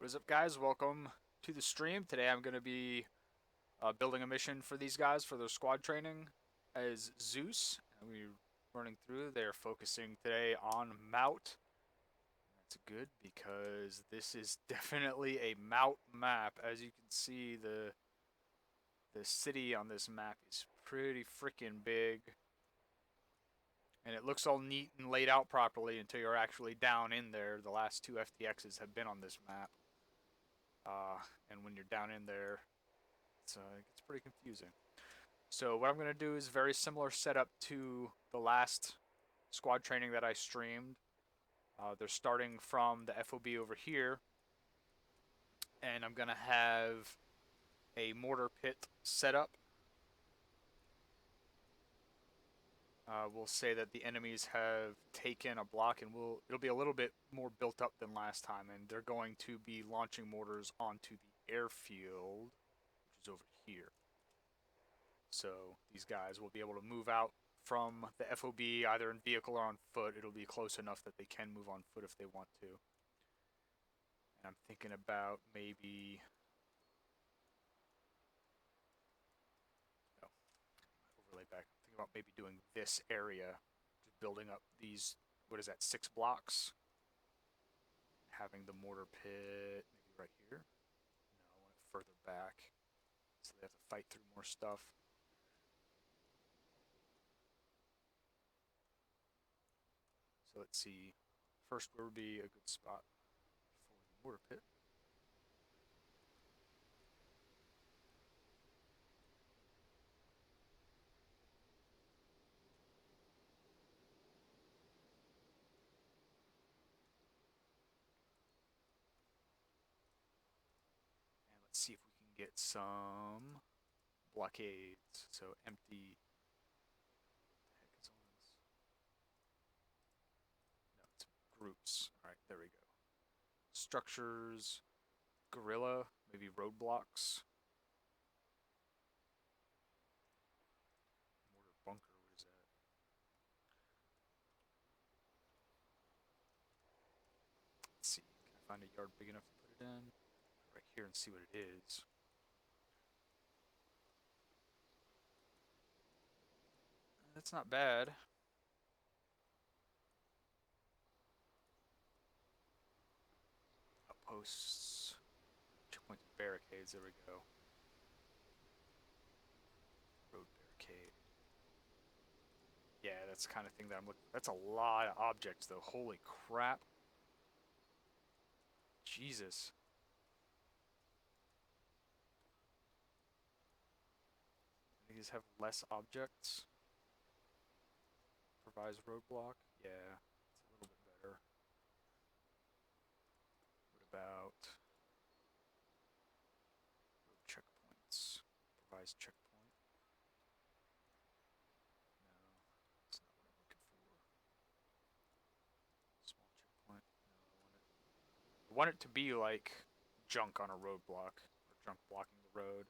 What is up, guys? Welcome to the stream. Today I'm going to be building a mission for these guys for their squad training as Zeus. And we're running through. They're focusing today on Mout. That's good because this is definitely a Mout map. As you can see, the city on this map is pretty freaking big. And it looks all neat and laid out properly until you're actually down in there. The last two FTXs have been on this map. And when you're down in there, it gets pretty confusing. So what I'm going to do is very similar setup to the last squad training that I streamed. They're starting from the FOB over here, and I'm going to have a mortar pit set up. We'll say that the enemies have taken a block, and it'll be a little bit more built up than last time, and they're going to be launching mortars onto the airfield, which is over here. So these guys will be able to move out from the FOB either in vehicle or on foot. It'll be close enough that they can move on foot if they want to. And I'm thinking about maybe... Oh, overlay back. I'm thinking about maybe doing this area. Just building up these, what is that, 6 blocks? Having the mortar pit maybe right here. No, I want it further back. So they have to fight through more stuff. So let's see. First, where would be a good spot for the mortar pit? And let's see if we can get some blockades. So empty. What the heck is on this? No, it's groups. All right, there we go. Structures, gorilla, maybe roadblocks. Mortar bunker. What is that? Let's see. Can I find a yard big enough to put it in? Right here and see what it is. That's not bad. Outposts, checkpoints, barricades. There we go. Road barricade. Yeah, that's the kind of thing that I'm looking for. That's a lot of objects, though. Holy crap. Jesus. These have less objects. Improvise roadblock. Yeah, it's a little bit better. What about road checkpoints? Improvise checkpoint. No, that's not what I'm looking for. Small checkpoint. No, I want it to be like junk on a roadblock or junk blocking the road.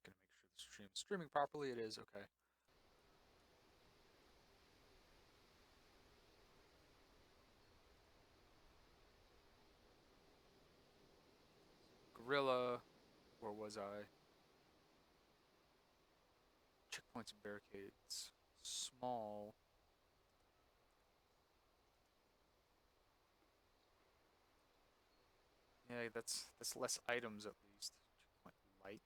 Checking to make sure the stream's streaming properly. It is okay. Gorilla. Where was I? Checkpoints and barricades. Small. Yeah, that's less items at least. Checkpoint light.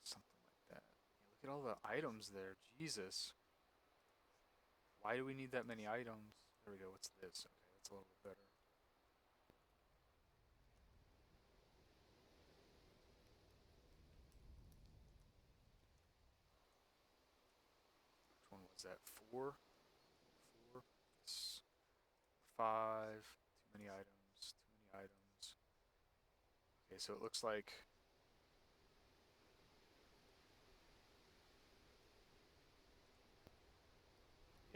Something like that. Yeah, look at all the items there. Jesus. Why do we need that many items? There we go. What's this? Okay, that's a little bit better. Which one was that? 4? 4? Yes. 5. Too many items. Too many items. Okay, so it looks like...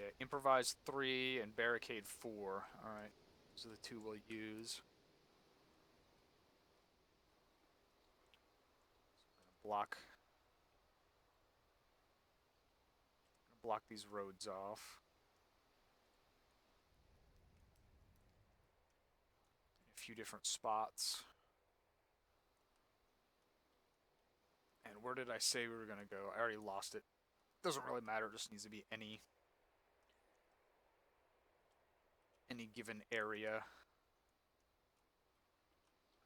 Yeah, improvise 3 and barricade 4. Alright, those are the 2 we'll use. So I'm gonna block these roads off. In a few different spots. And where did I say we were gonna go? I already lost it. Doesn't really matter, it just needs to be any given area.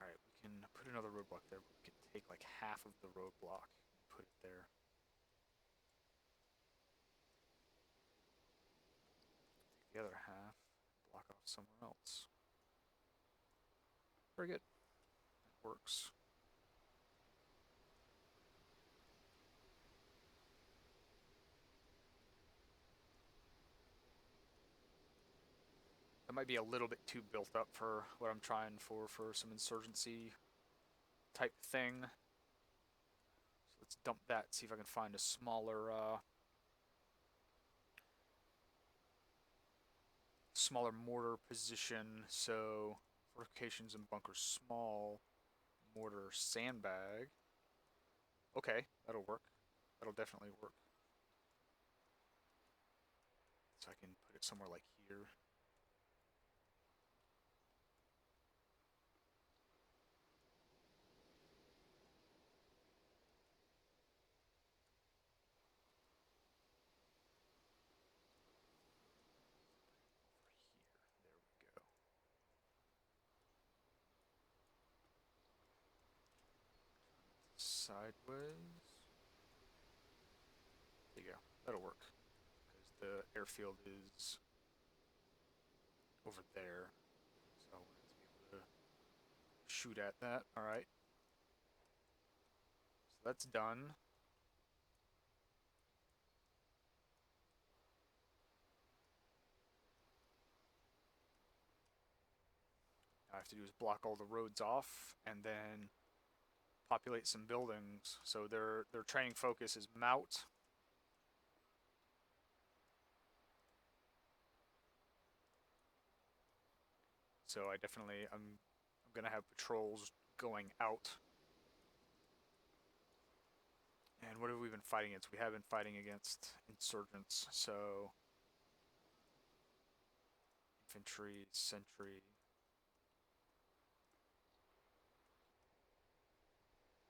Alright, we can put another roadblock there, but we can take like half of the roadblock and put it there. Take the other half, block off somewhere else. Very good. That works. That might be a little bit too built up for what I'm trying for some insurgency type thing. So let's dump that, see if I can find a smaller mortar position. So fortifications and bunkers small, mortar sandbag. Okay, that'll work. That'll definitely work. So I can put it somewhere like here. Sideways. There you go. That'll work. Because the airfield is over there. So I want it to be able to shoot at that. Alright. So that's done. All I have to do is block all the roads off and then populate some buildings. So their training focus is Mout. So I'm gonna have patrols going out. And what have we been fighting against? We have been fighting against insurgents. So infantry, sentry.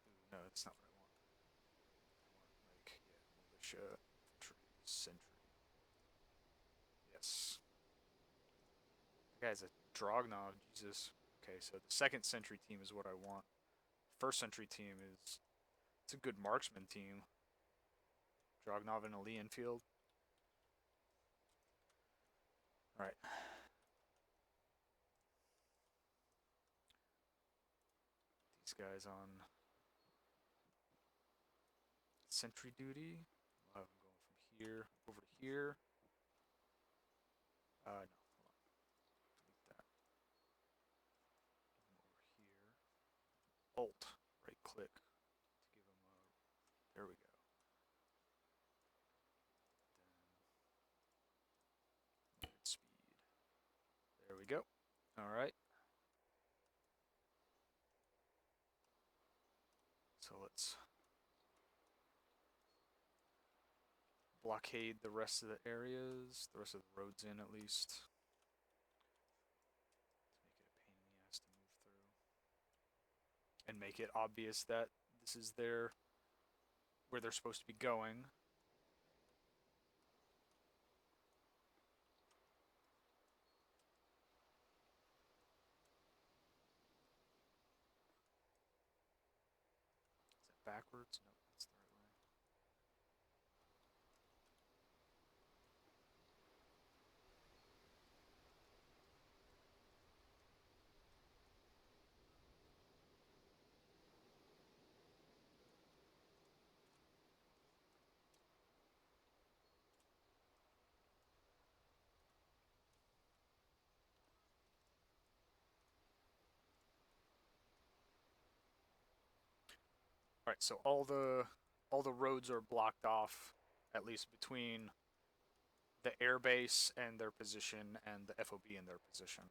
Ooh, no, that's not what I want. I want like militia, infantry, sentry. Yes. That guy's a Drognov, Jesus. Okay, so the second sentry team is what I want. First sentry team is it's a good marksman team. Drognov and a Lee Enfield. Alright. These guys on sentry duty. I'll have them going from here over to here. No, hold on. Delete that. Over here. Alt, right click to give them a. There we go. Then speed. There we go. All right. So let's blockade the rest of the areas, the rest of the roads in at least. To make it a pain in the ass to move through. And make it obvious that this is where they're supposed to be going. Is that backwards? No, that's the right way. All right, so all the roads are blocked off, at least between the airbase and their position and the FOB and their position.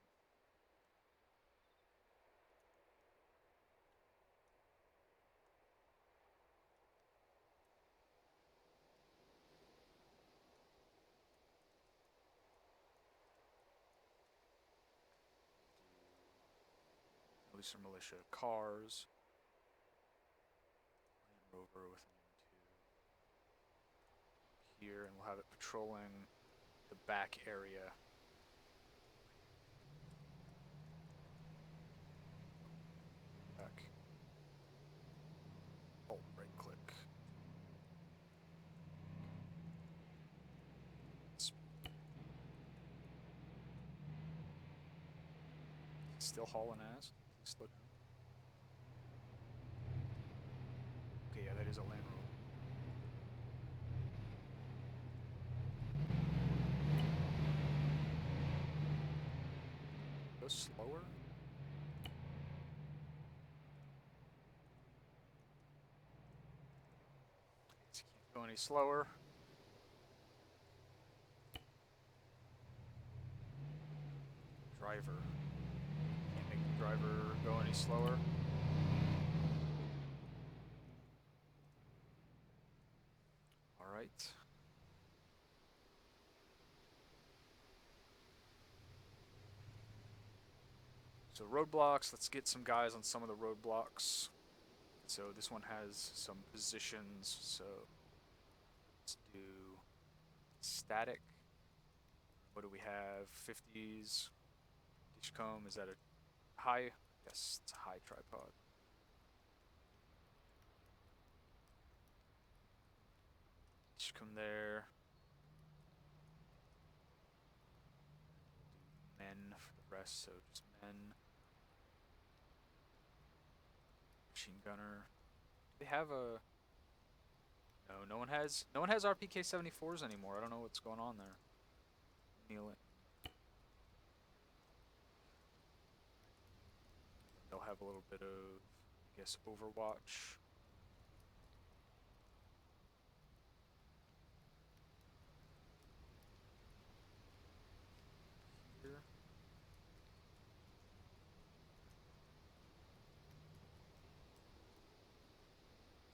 Police or militia cars. Land Rover with an M2 here, and we'll have it patrolling the back area. Back. Oh, right click. Still hauling ass. Slow down. Okay, yeah, that is a Land Rover. Go slower. Can't go any slower. Driver. Can't make the driver go any slower. Alright. So roadblocks, let's get some guys on some of the roadblocks. So this one has some positions, so let's do static. What do we have? 50s. Dishcombe, is that a high? Yes, it's a high tripod. Dishcombe there. Do men for the rest, so just men. Machine gunner. Do they have a? No, no one has RPK 74s anymore. I don't know what's going on there. Kneel it. They'll have a little bit of, I guess, Overwatch. Here.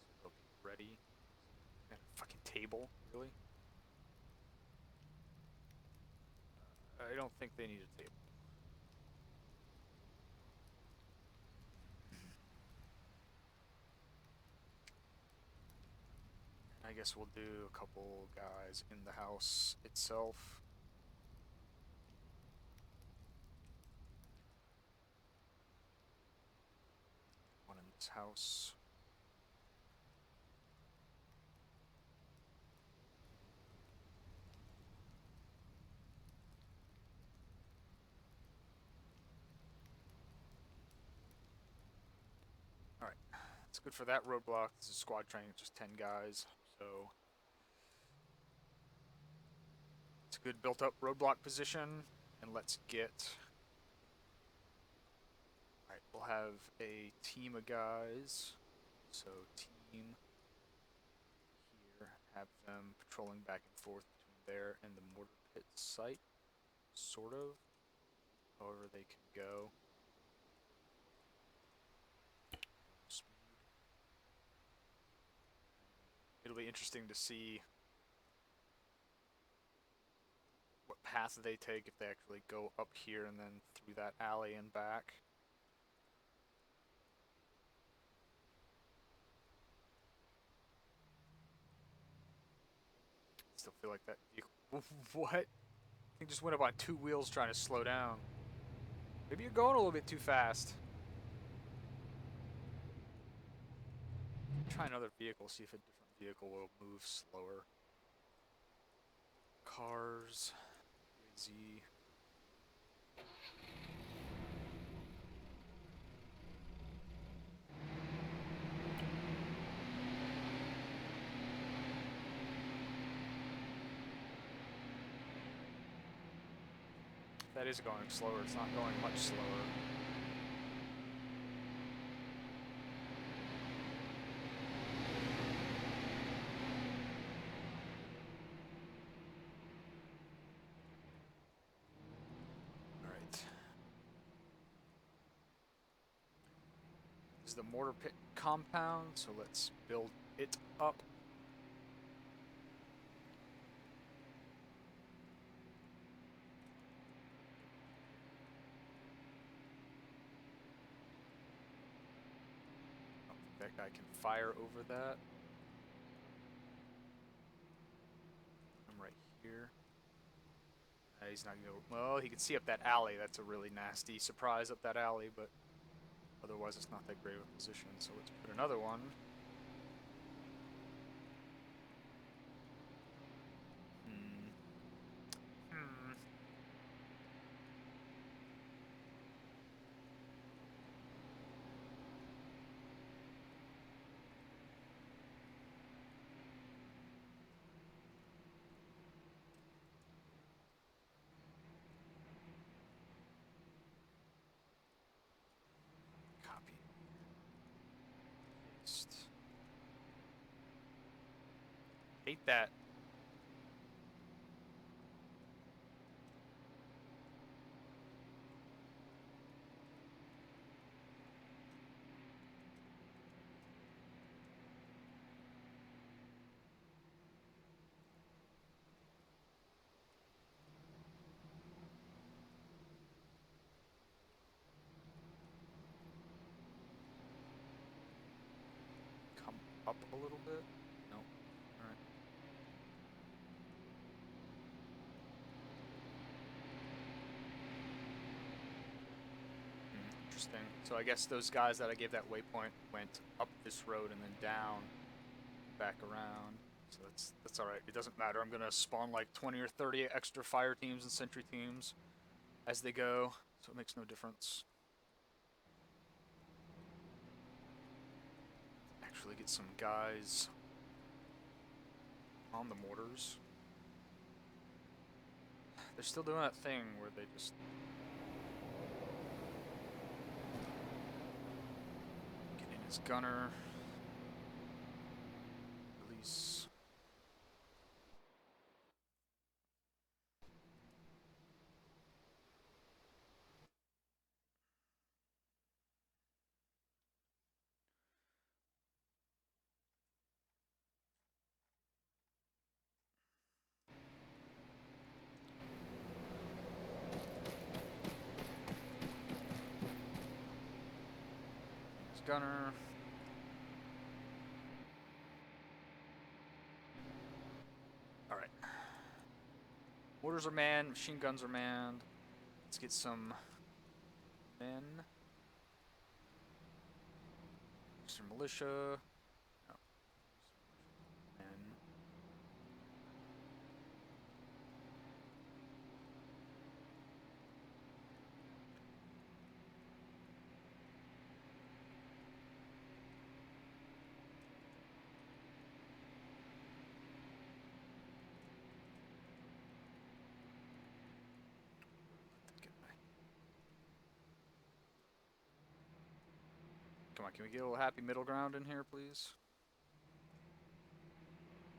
So they'll be ready. And a fucking table, really? I don't think they need a table. I guess we'll do a couple guys in the house itself. One in this house. Alright, that's good for that roadblock. This is squad training, just 10 guys, so it's a good built up roadblock position, and let's get. Alright, we'll have a team of guys, so team here, have them patrolling back and forth between there and the mortar pit site, sort of, however they can go. It'll be interesting to see what path they take if they actually go up here and then through that alley and back. Still feel like that vehicle. What? He just went up on 2 wheels trying to slow down. Maybe you're going a little bit too fast. Try another vehicle, see if a different vehicle will move slower. Cars. Z. That is going slower, it's not going much slower. is the mortar pit compound, so let's build it up. I don't think that guy can fire over that. I'm right here. He's not gonna. Well, he can see up that alley. That's a really nasty surprise up that alley, but otherwise it's not that great of a position. So let's put another one. Copy. Paste. Hate that. Come up a little bit. Nope. Alright. Interesting. So I guess those guys that I gave that waypoint went up this road and then down, back around. So that's alright. It doesn't matter. I'm gonna spawn like 20 or 30 extra fire teams and sentry teams as they go, so it makes no difference. Actually get some guys on the mortars. They're still doing that thing where they just get in his gunner. Release. His gunner. Alright. Mortars are manned, machine guns are manned. Let's get some men. Some militia. No. Men. Come on, can we get a little happy middle ground in here, please?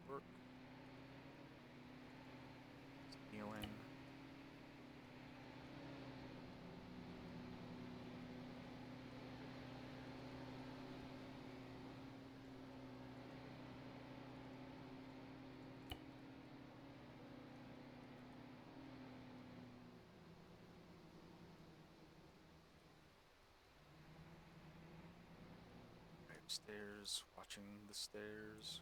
Work. Healing. Stairs, watching the stairs.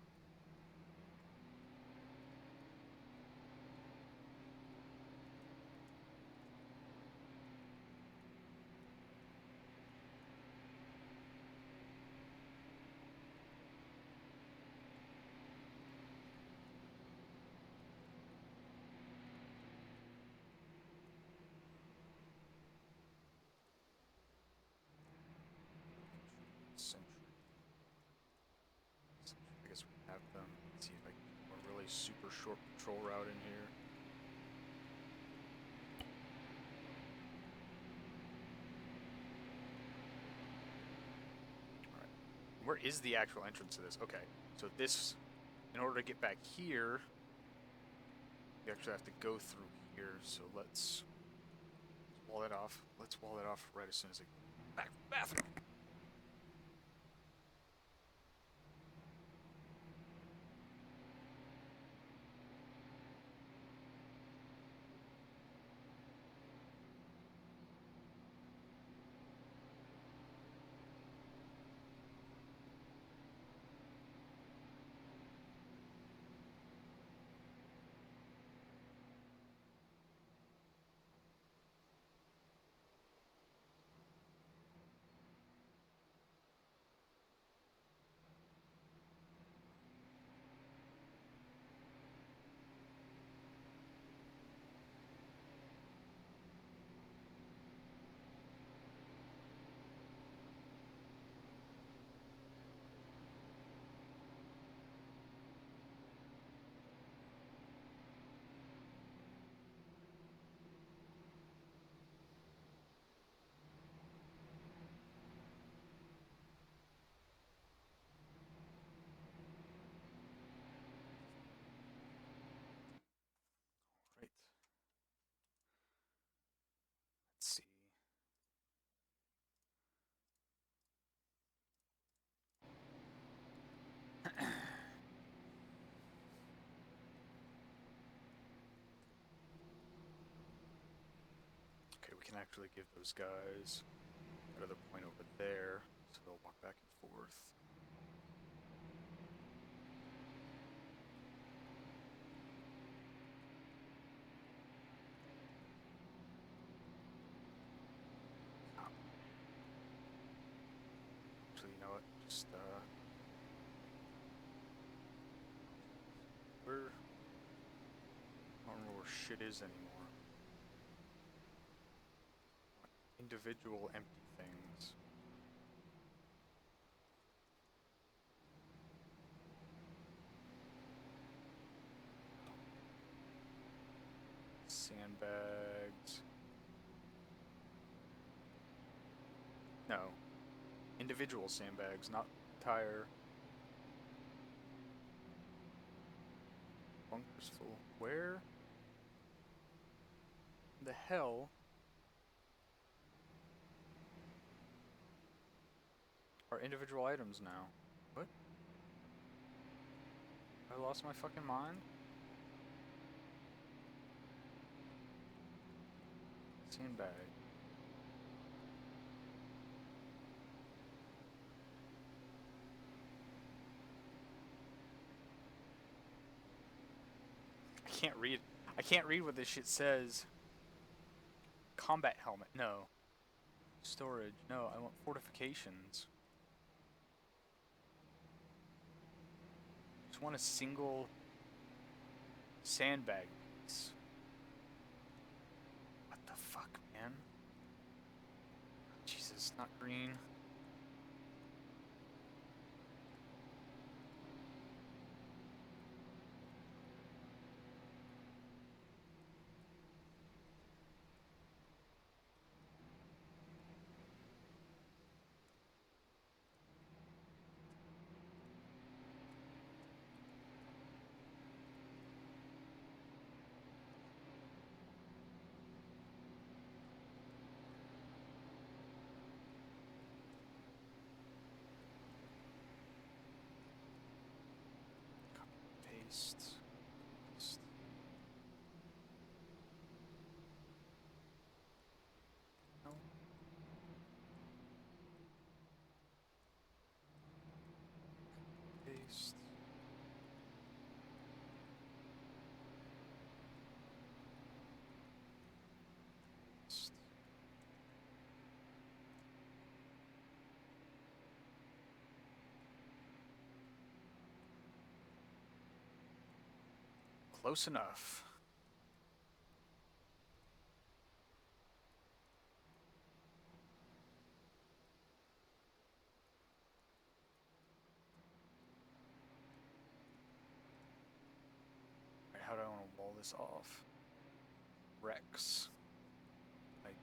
I guess we have them. Let's see if I can get a really super short patrol route in here. Alright. Where is the actual entrance to this? Okay. So this, in order to get back here, you actually have to go through here. So let's wall it off. Let's wall it off right as soon as I get back to the bathroom. can actually give those guys another point over there, so they'll walk back and forth. Actually, you know what? Just where? I don't remember where shit is anymore. Individual empty things. Sandbags. No. Individual sandbags, not entire. Bunkers full. Where the hell are individual items now? What? I lost my fucking mind? Sandbag. I can't read what this shit says. Combat helmet. No. Storage. No, I want fortifications. Just want a single sandbag piece. What the fuck, man? Jesus, not green. Paste. No. Paste. Paste. Close enough. Alright, how do I want to wall this off? Rex. Like,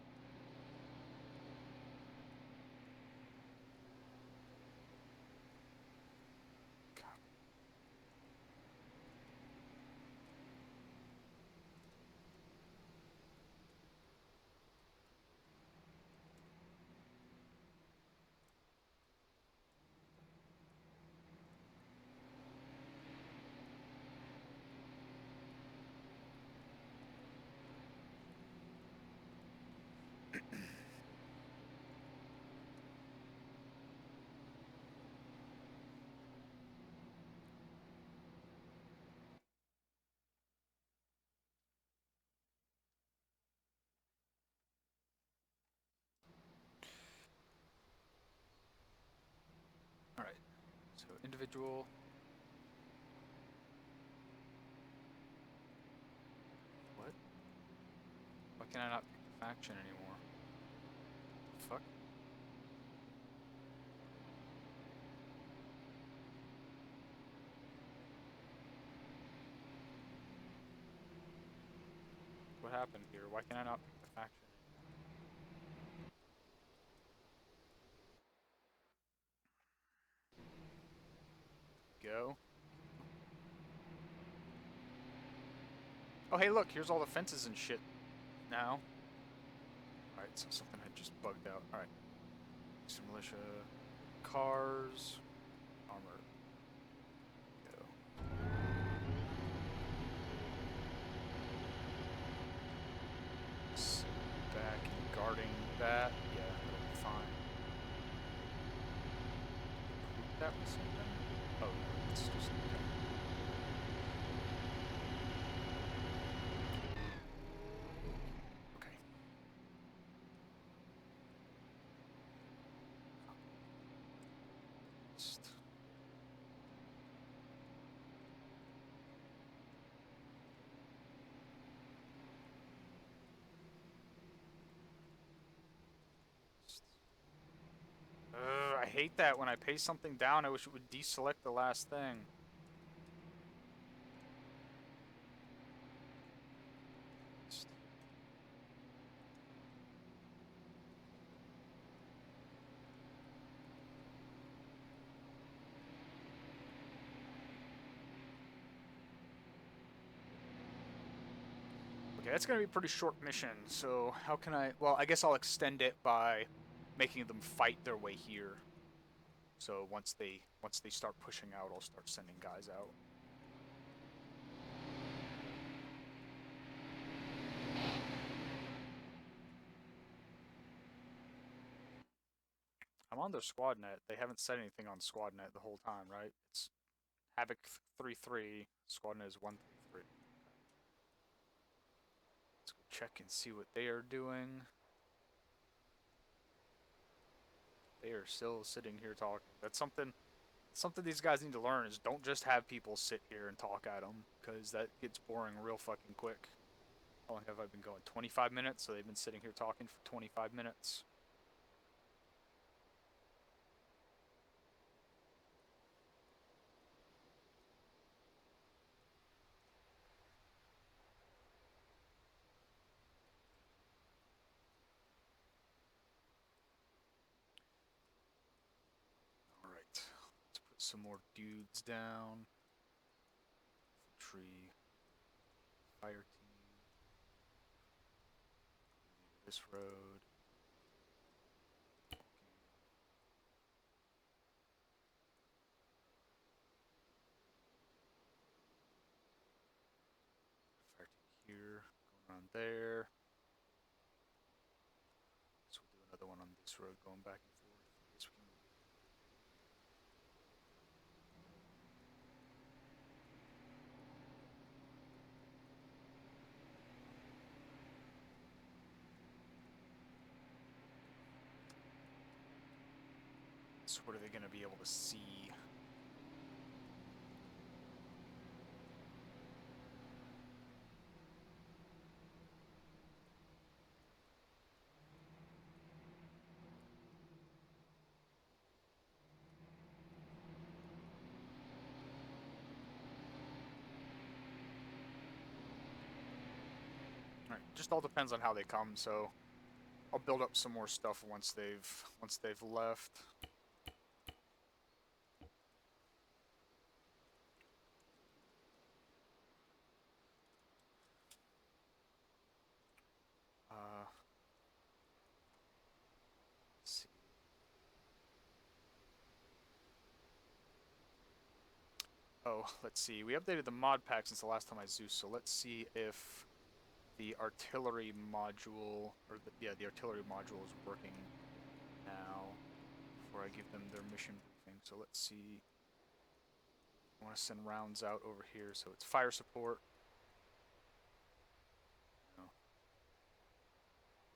alright. So individual. What? Why can I not pick the faction anymore? Fuck. What happened here? Why can I not pick the faction anymore? Go. Oh, hey, look, here's all the fences and shit now. Alright, so something had just bugged out. Alright. Some militia. Cars. Armor. Go. Back and that. Yeah, that'll be fine. Recruit that with something? Oh, no, it's just... Okay. Just... I hate that when I paste something down, I wish it would deselect the last thing. Okay, that's gonna be a pretty short mission, so how can I... Well, I guess I'll extend it by making them fight their way here. So once they start pushing out, I'll start sending guys out. I'm on their squad net. They haven't said anything on squad net the whole time, right? It's Havoc 3-3, squad net is 1-3-3. Let's go check and see what they are doing. They are still sitting here talking. That's something these guys need to learn, is don't just have people sit here and talk at them, because that gets boring real fucking quick. How long have I been going? 25 minutes? So they've been sitting here talking for 25 minutes. Alright, let's put some more dudes down. Tree. Fire team. This road. Fire team here. Going around there. So we'll do another one on this road going back and forth. I guess we can... So what are they going to be able to see? Alright, just all depends on how they come, so I'll build up some more stuff once they've left. Let's see. Oh, let's see. We updated the mod pack since the last time I Zeus, so let's see if the artillery module, or the artillery module is working now before I give them their mission briefing. So let's see. I want to send rounds out over here, so it's fire support. No.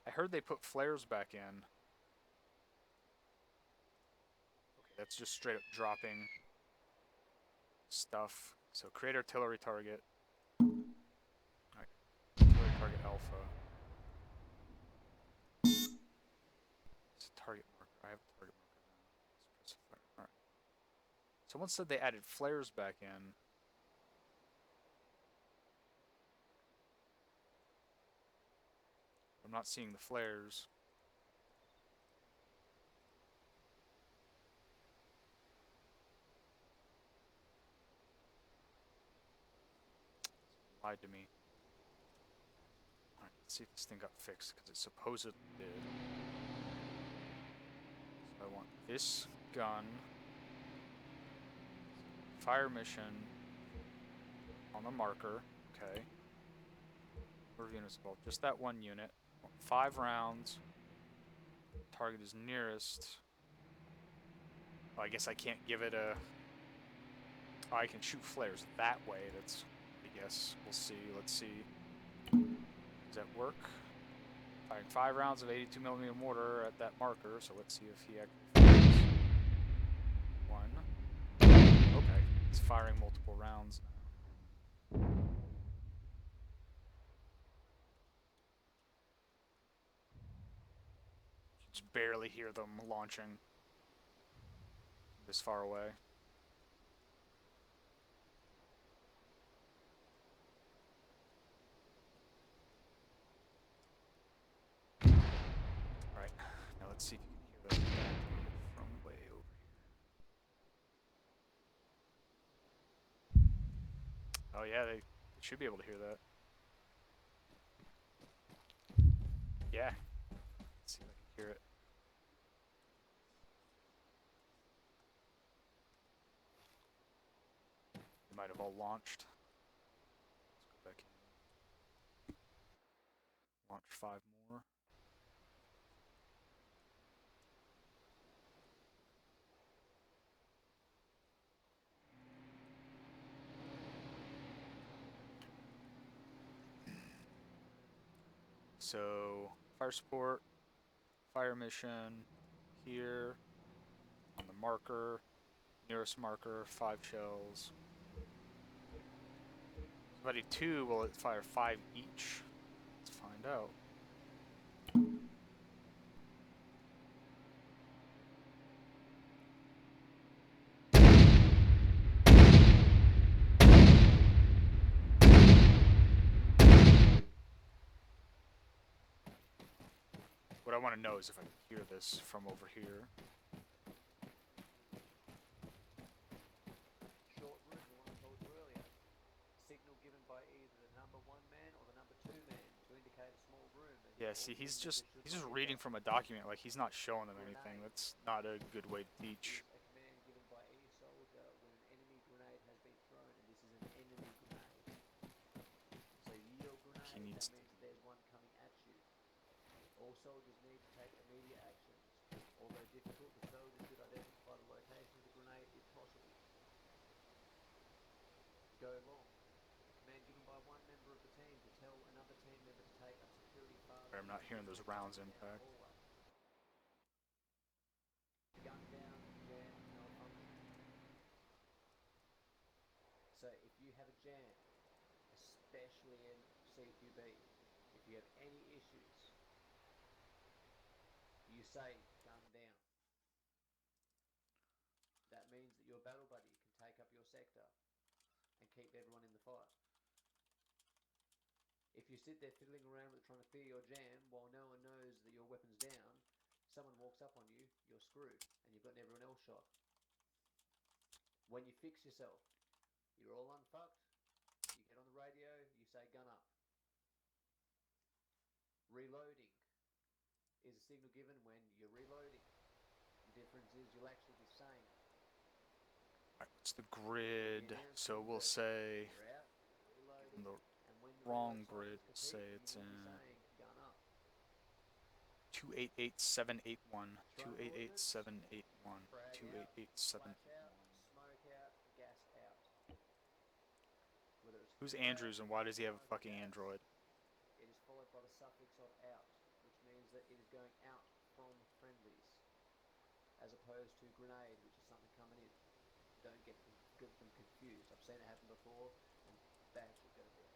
I heard they put flares back in. Okay, that's just straight up dropping stuff. So create artillery target. Alright, artillery target alpha. It's a target marker. I have a target marker now. Let's press fire. Alright. Someone said they added flares back in. I'm not seeing the flares. Lied to me. Alright, let's see if this thing got fixed, because it supposedly did. So I want this gun, fire mission on the marker, okay. Number of units involved, just that one unit. 5 rounds. target is nearest. Oh, I guess I can't give it a... Oh, I can shoot flares that way. That's... I guess. We'll see. Let's see. Does that work? Firing 5 rounds of 82mm mortar at that marker, so let's see if he actually fires. 1. Okay. It's firing multiple rounds now. Just barely hear them launching this far away. Alright, now let's see if you can hear that from way over here. Oh yeah, they should be able to hear that. Yeah. Let's see if I can hear it. They might have all launched. Let's go back in. Launch 5 more. So, fire support, fire mission, here, on the marker, nearest marker, 5 shells. Buddy 2, will it fire 5 each? Let's find out. What I want to know is if I can hear this from over here. Short room, the one I told you earlier. Signal given by either the number 1 man or the number 2 man to indicate a small room. Yeah, see, he's just reading from a document, like he's not showing them anything. That's not a good way to teach. A command given by any soldier when an enemy grenade has been thrown, and this is an enemy grenade. So your grenade, that means that there's one coming at you. All soldiers need to take immediate actions. Although difficult, the soldier should identify the location of the grenade if possible. Go long. A command given by one member of the team to tell another team member to take up security farther. I'm not hearing those rounds impact. Gun down, jam, malfunction. So if you have a jam, especially in CQB, if you have any issues, you say gun down. That means that your battle buddy can take up your sector and keep everyone in the fight. If you sit there fiddling around with trying to clear your jam while no one knows that your weapon's down, someone walks up on you, you're screwed, and you've got everyone else shot. When you fix yourself, you're all unfucked, you get on the radio, you say gun up. Reloading is a signal given when you're reloading. The difference is you'll actually be saying it. Alright, what's the grid? So we'll say in the wrong grid, we'll say it's in 288781, 288781, 288781. Who's Andrews and why does he have a fucking Android? It is followed by the suffix of out, which means that it is going out from friendlies, as opposed to grenade, which is something coming in. Don't get them confused. I've seen it happen before, and bad shit goes there.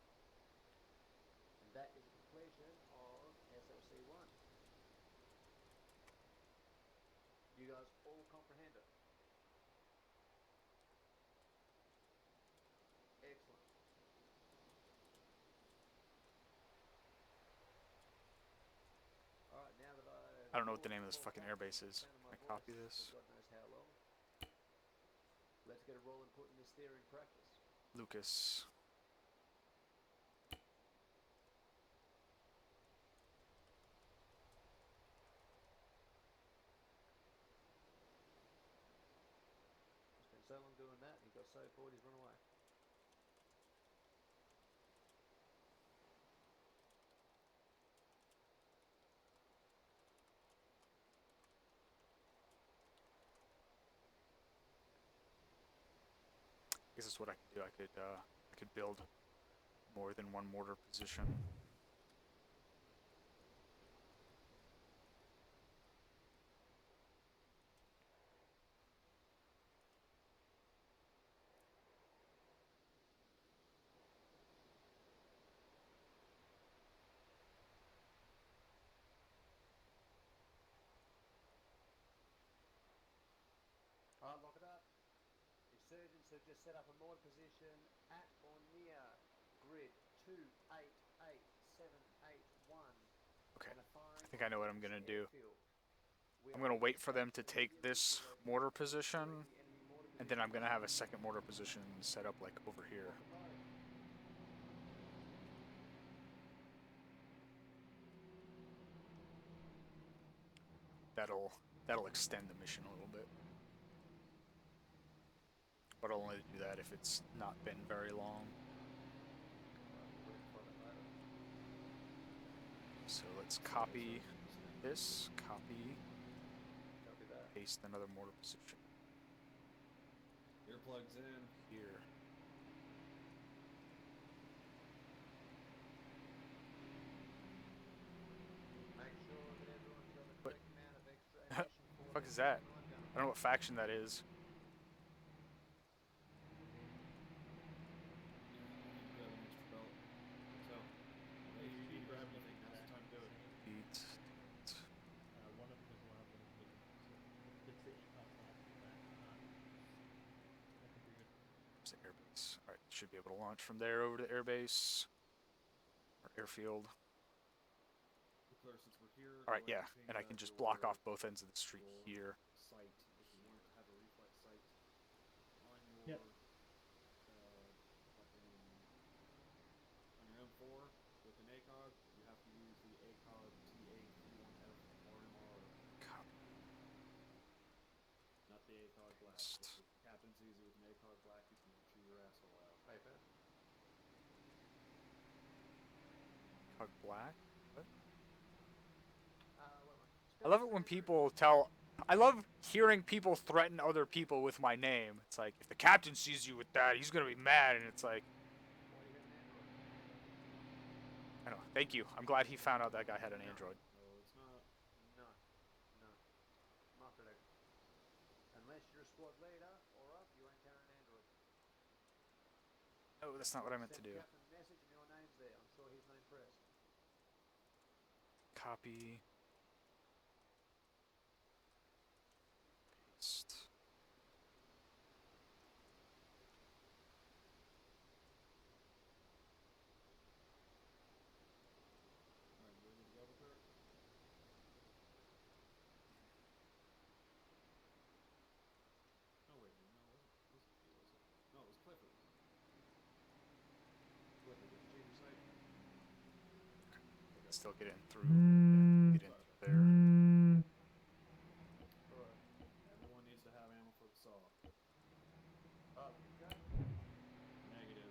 And that is the completion of SLC1. You guys all comprehend it? Excellent. Alright, now that I don't know what the name of this fucking airbase is. Can I copy this? God knows how long. Let's get a roll and putting this theory in practice. Lucas. Spent so long doing that, he got so bored he's run away. guess that's what I could do. I could build more than one mortar position. Alright, lock it up. Insurgents have just set up a mortar position at or near grid 288781. Okay, And are firing I think I know what I'm on gonna French do. airfield. We I'm are gonna wait for them dispatched to take immediately to this locate mortar and destroy position, the enemy mortar and then I'm positions. gonna have a second mortar position set up like over here. Lock and load. That'll extend the mission a little bit. But I'll only do that if it's not been very long. So let's copy this, copy, Copy that. paste another mortar position Earplugs in. here. Make sure that everyone's got the What? correct amount of extra ammunition for Fuck their is that? 9 gun. I don't know what faction that is. Grab an extra belt. So, Hey, you Speed, grab you them think now's the time to do it? Eat. One of them is one of them. It's the ECOG class. That could be good. There's the airbase. Alright, should be able to launch from there over to airbase. Or airfield. Clear, since we're here. Alright, go ahead yeah, change and I out can just your block off both ends of the street your here. Sight, if you want to have a reflex sight on Yep. your fucking on your M4 with an ACOG, you have to use the ACOG TA31F RMR, Copy. not the ACOG black. If the captain sees you with an ACOG black, you can chew your asshole out. Paper. Cog black? What? Wait. I love it when people tell. I love hearing people threaten other people with my name. It's like, if the captain sees you with that, he's gonna be mad, and it's like, Why do you have an Android? I don't know. Thank you. I'm glad he found out that guy had an Android. No, it's not. No. Not correct. Unless you're a squad leader or up, you ain't carrying an Android. Oh, that's not what I meant to Send do. Captain a message and your name's there. I'm sure he's not impressed. Copy. Paste. Alright, you ready to go with her? Oh wait, no, was it? No, it was Clifford. Clifford, did you change your site? Still get in through. Yeah, get in through there. Alright. Everyone needs to have ammo for the saw. Alright, we good to go? Negative.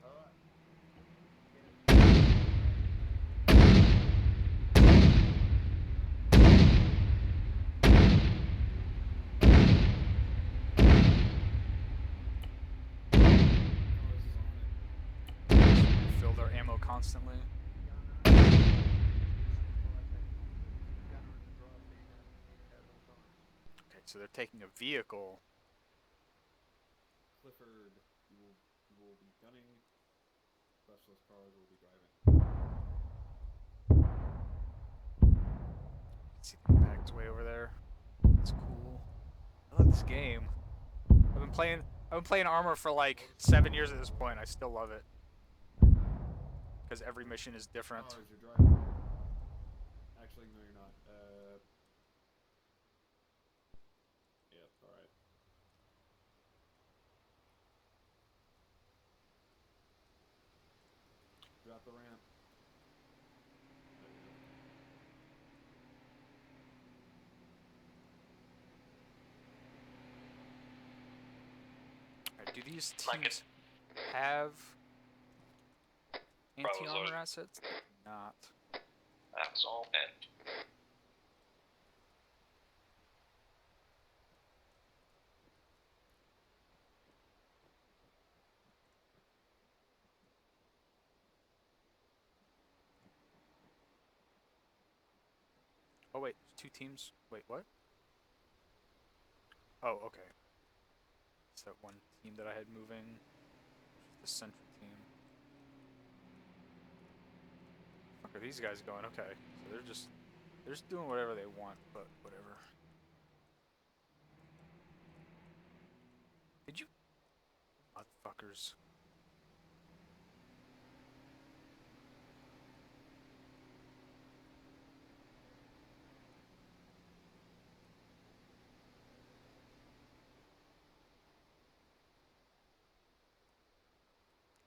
Alright. Get it. Fill their ammo constantly. Gunner. Gunner and the drive being at all times. Okay, so they're taking a vehicle. Clifford, you will be gunning. Specialist cars will be driving. See the impact's way over there. It's cool. I love this game. I've been playing ArmA for like 7 years at this point. I still love it. Because every mission is different. Cars you're driving. Actually, no, you're not. Yep, alright. Drop Up the ramp. There you go. Alright, do these Like teams have anti-armor Probably. assets? They do not. That's all end. Oh wait, there's 2 teams. Wait, what? Oh, okay. It's that one team that I had moving. The Sentry team. Fuck are these guys going? Okay, so they're just doing whatever they want, but whatever. Did you, motherfuckers?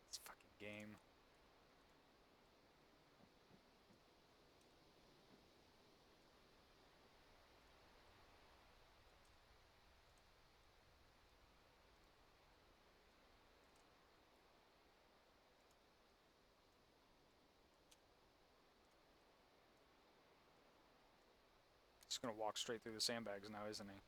This fucking game. He's gonna walk straight through the sandbags now, isn't he?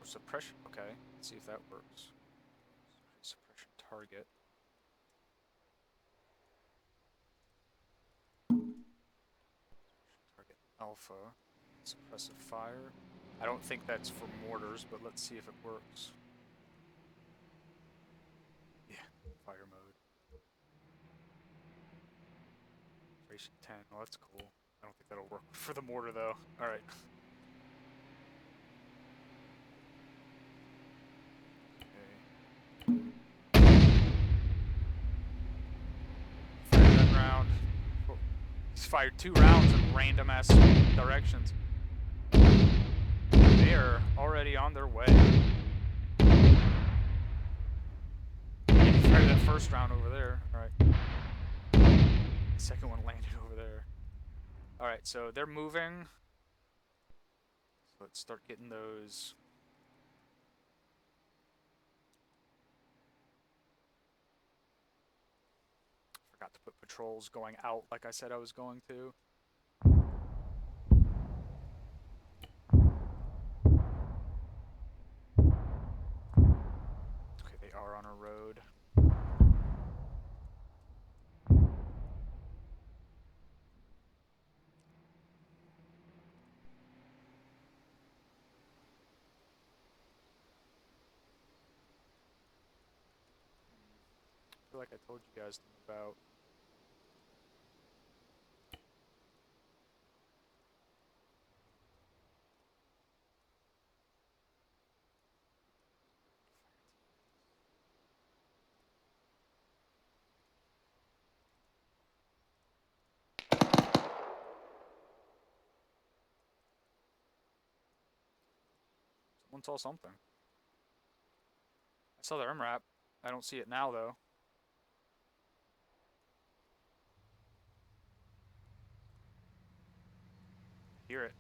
Suppression. Okay, let's see if that works. Suppression target. Target alpha. Suppressive fire. I don't think that's for mortars, but let's see if it works. Yeah, fire mode. Duration 10. Oh, that's cool. I don't think that'll work for the mortar though. Alright. Fire that round. Oh, he's fired 2 rounds in random ass directions. They are already on their way. He fired that first round over there. Alright. The second one landed over there. Alright, so they're moving. So let's start getting those. Forgot to put patrols going out like I said I was going to. Okay, they are on a road. I feel like I told you guys to move out. Someone saw something. I saw the MRAP. I don't see it now though. Hear it.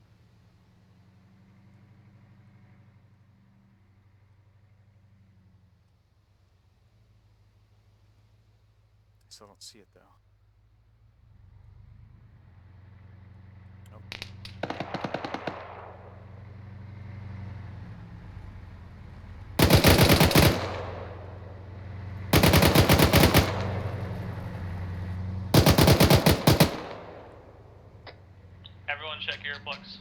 I still don't see it though. Nope. check your earplugs.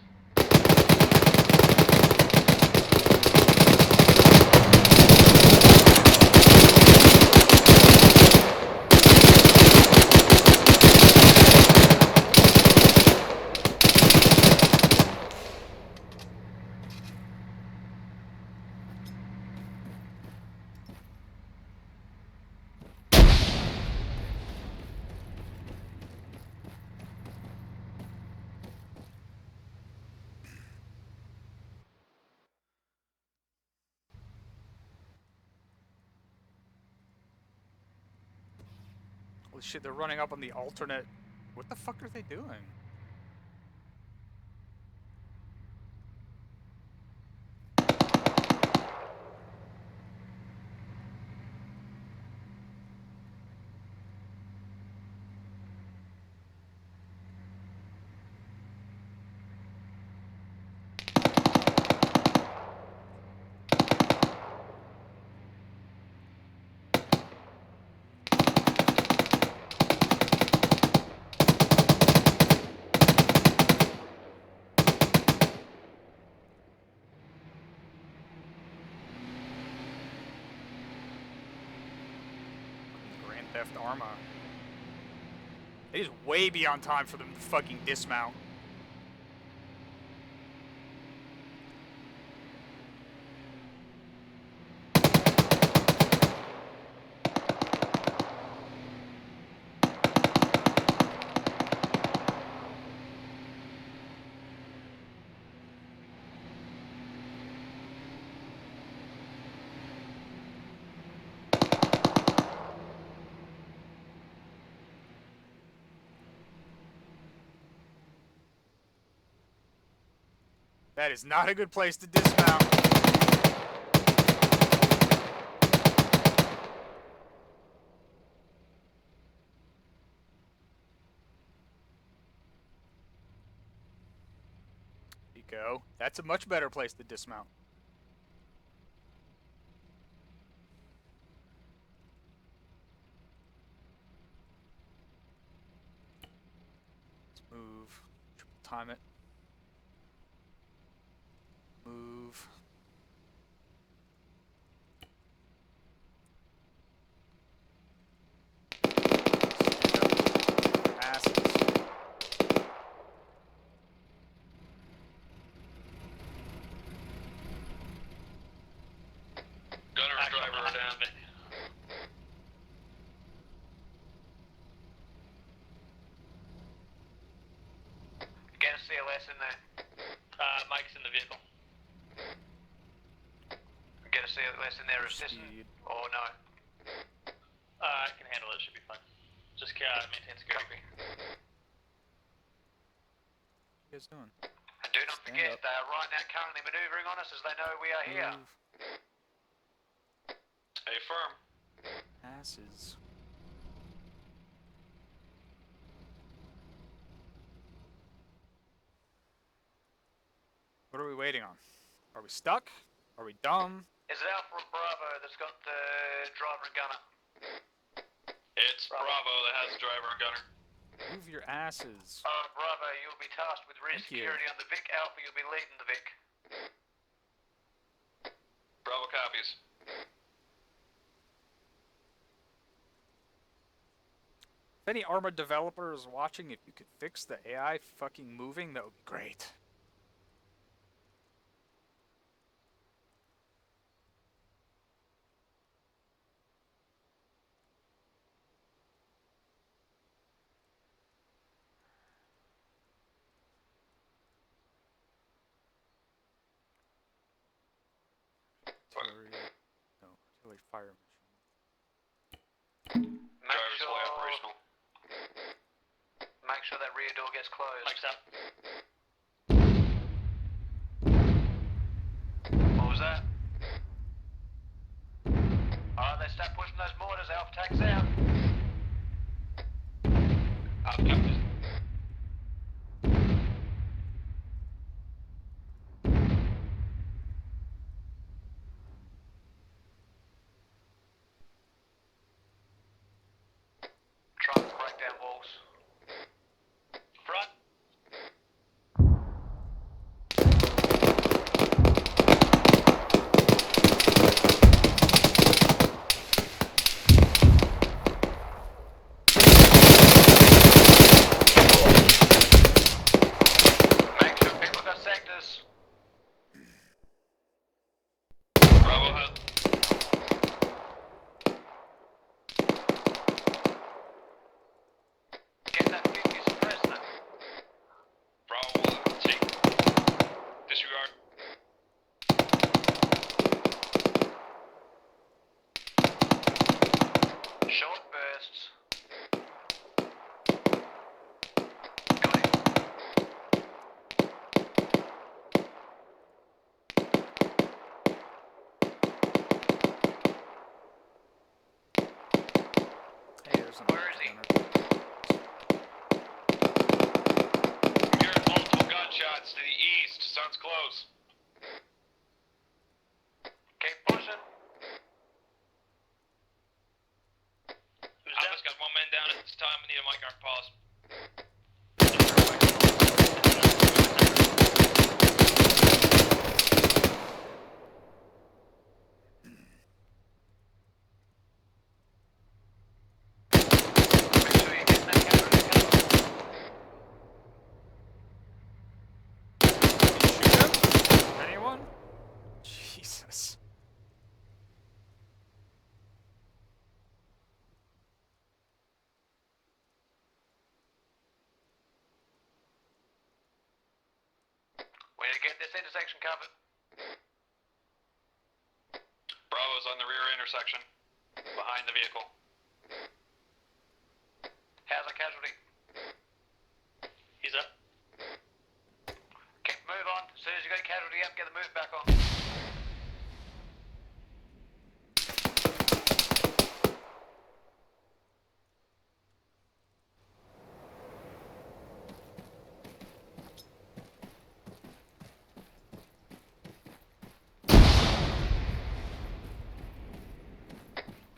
Holy shit, they're running up on the alternate. What the fuck are they doing? Grand Theft ArmA. It is way beyond time for them to fucking dismount. That is not a good place to dismount. Eco. That's a much better place to dismount. Let's move. Triple time it. Move. Passes. Gunner and driver are down. Get a CLS in there. Mike's in the vehicle. Get a CLS in there assistant. Or no? I can handle it, should be fine. Just maintain security. What are you guys doing? And do not forget, they are right now currently maneuvering on us as they know we are here. Move. Hey, firm. Passes. What are we waiting on? Are we stuck? Are we dumb? Is it Alpha or Bravo that's got the driver and gunner? It's Bravo that has the driver and gunner. Move your asses. Bravo, you'll be tasked with rear Thank you. security on the Vic. Alpha, you'll be leading the Vic. Bravo copies. If any ArmA developer is watching, if you could fix the AI fucking moving, that would be great. Artillery, no, artillery fire mission. Driver's fully operational. Make sure that rear door gets closed. Mike's up. What was that? Alright, let's start pushing those mortars. Alpha tags out. Captain. Try to break down walls. Front. there's an Where is he? gunner. Hearing multiple gunshots to the east. Sounds close. Keep pushing. Who's I down? just got one man down at this time. We need a mic arm pause. Make sure you get that casualty cover. Shoot him? Anyone? Jesus. We need to get this intersection covered. Bravo's on the rear intersection. Behind the vehicle. How's our casualty? He's up. Keep move on. As soon as you got a casualty up, get the move back on.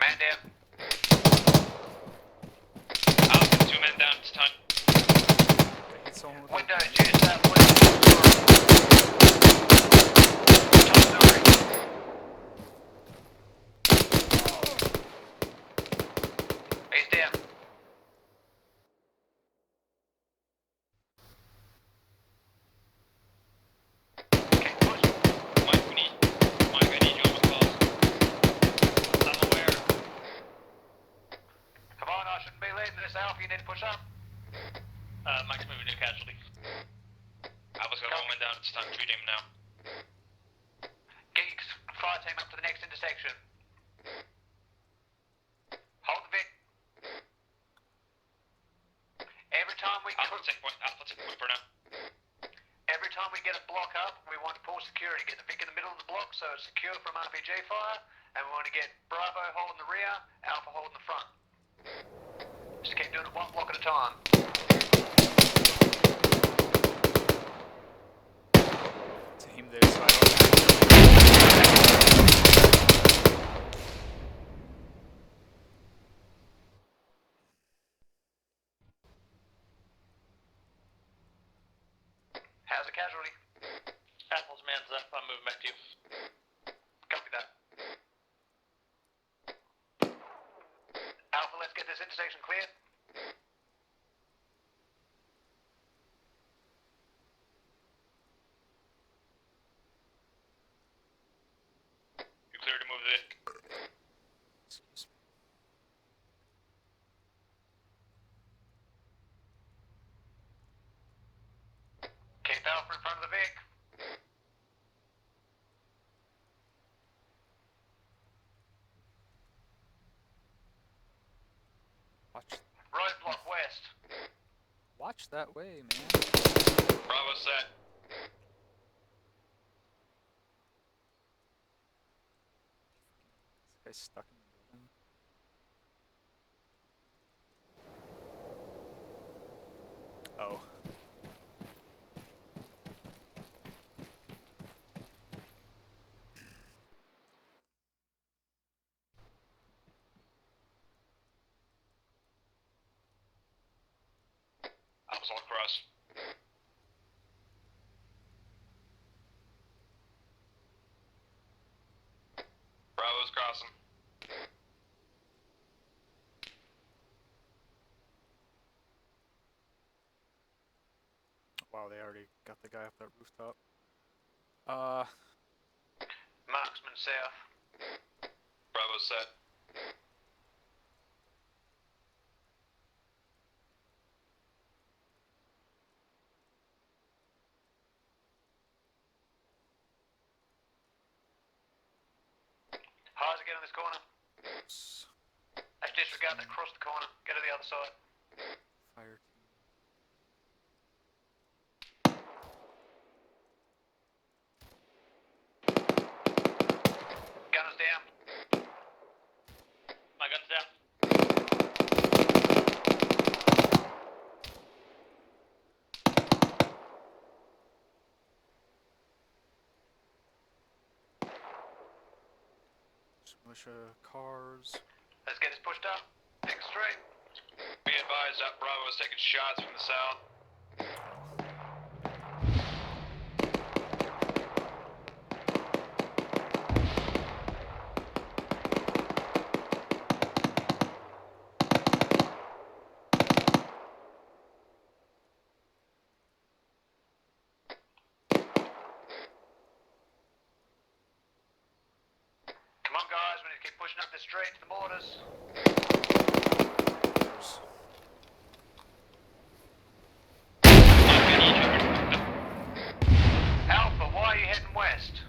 Man down. Out. 2 men down at this time. I hit someone with a Windows, gun. use that window. Top story. He's down. Keep pushing. Mike, I need you on the calls. I'm aware. Come on, I shouldn't be leading this Alpha. You need to push up. Mike's moving to casualty. Alpha's got one man down at this time. Treat him now. Get your fire team up to the next intersection. Hold the Vic. Every time we Alpha take point for now. every time we get a block up, we want to pull security. Get the Vic in the middle of the block so it's secure from RPG fire, and we want to get Bravo holding the rear, Alpha holding the front. Just keep doing it one block at a time. Team there, so I don't. How's the casualty? Apple's man's up. I'm moving back to you. Copy that. Alpha, let's get this intersection cleared. You're clear to move the Vic. Excuse me. Keep Alpha in front of the Vic. Roadblock west. Watch that way, man. Bravo set. This guy's stuck in the building. Oh. Alpha's all across. Bravo's crossing. Wow, they already got the guy up that rooftop. Marksman south. Bravo set. Highs again in this corner. s- Let's disregard that cross the corner. Go to the other side. fire team. Gunners down. My gun's down. Militia cars. Let's get this pushed up. Take it straight. Be advised that Bravo is taking shots from the south. Come on, guys. We need to keep pushing up the street to the mortars. There's Alpha, why are you heading west?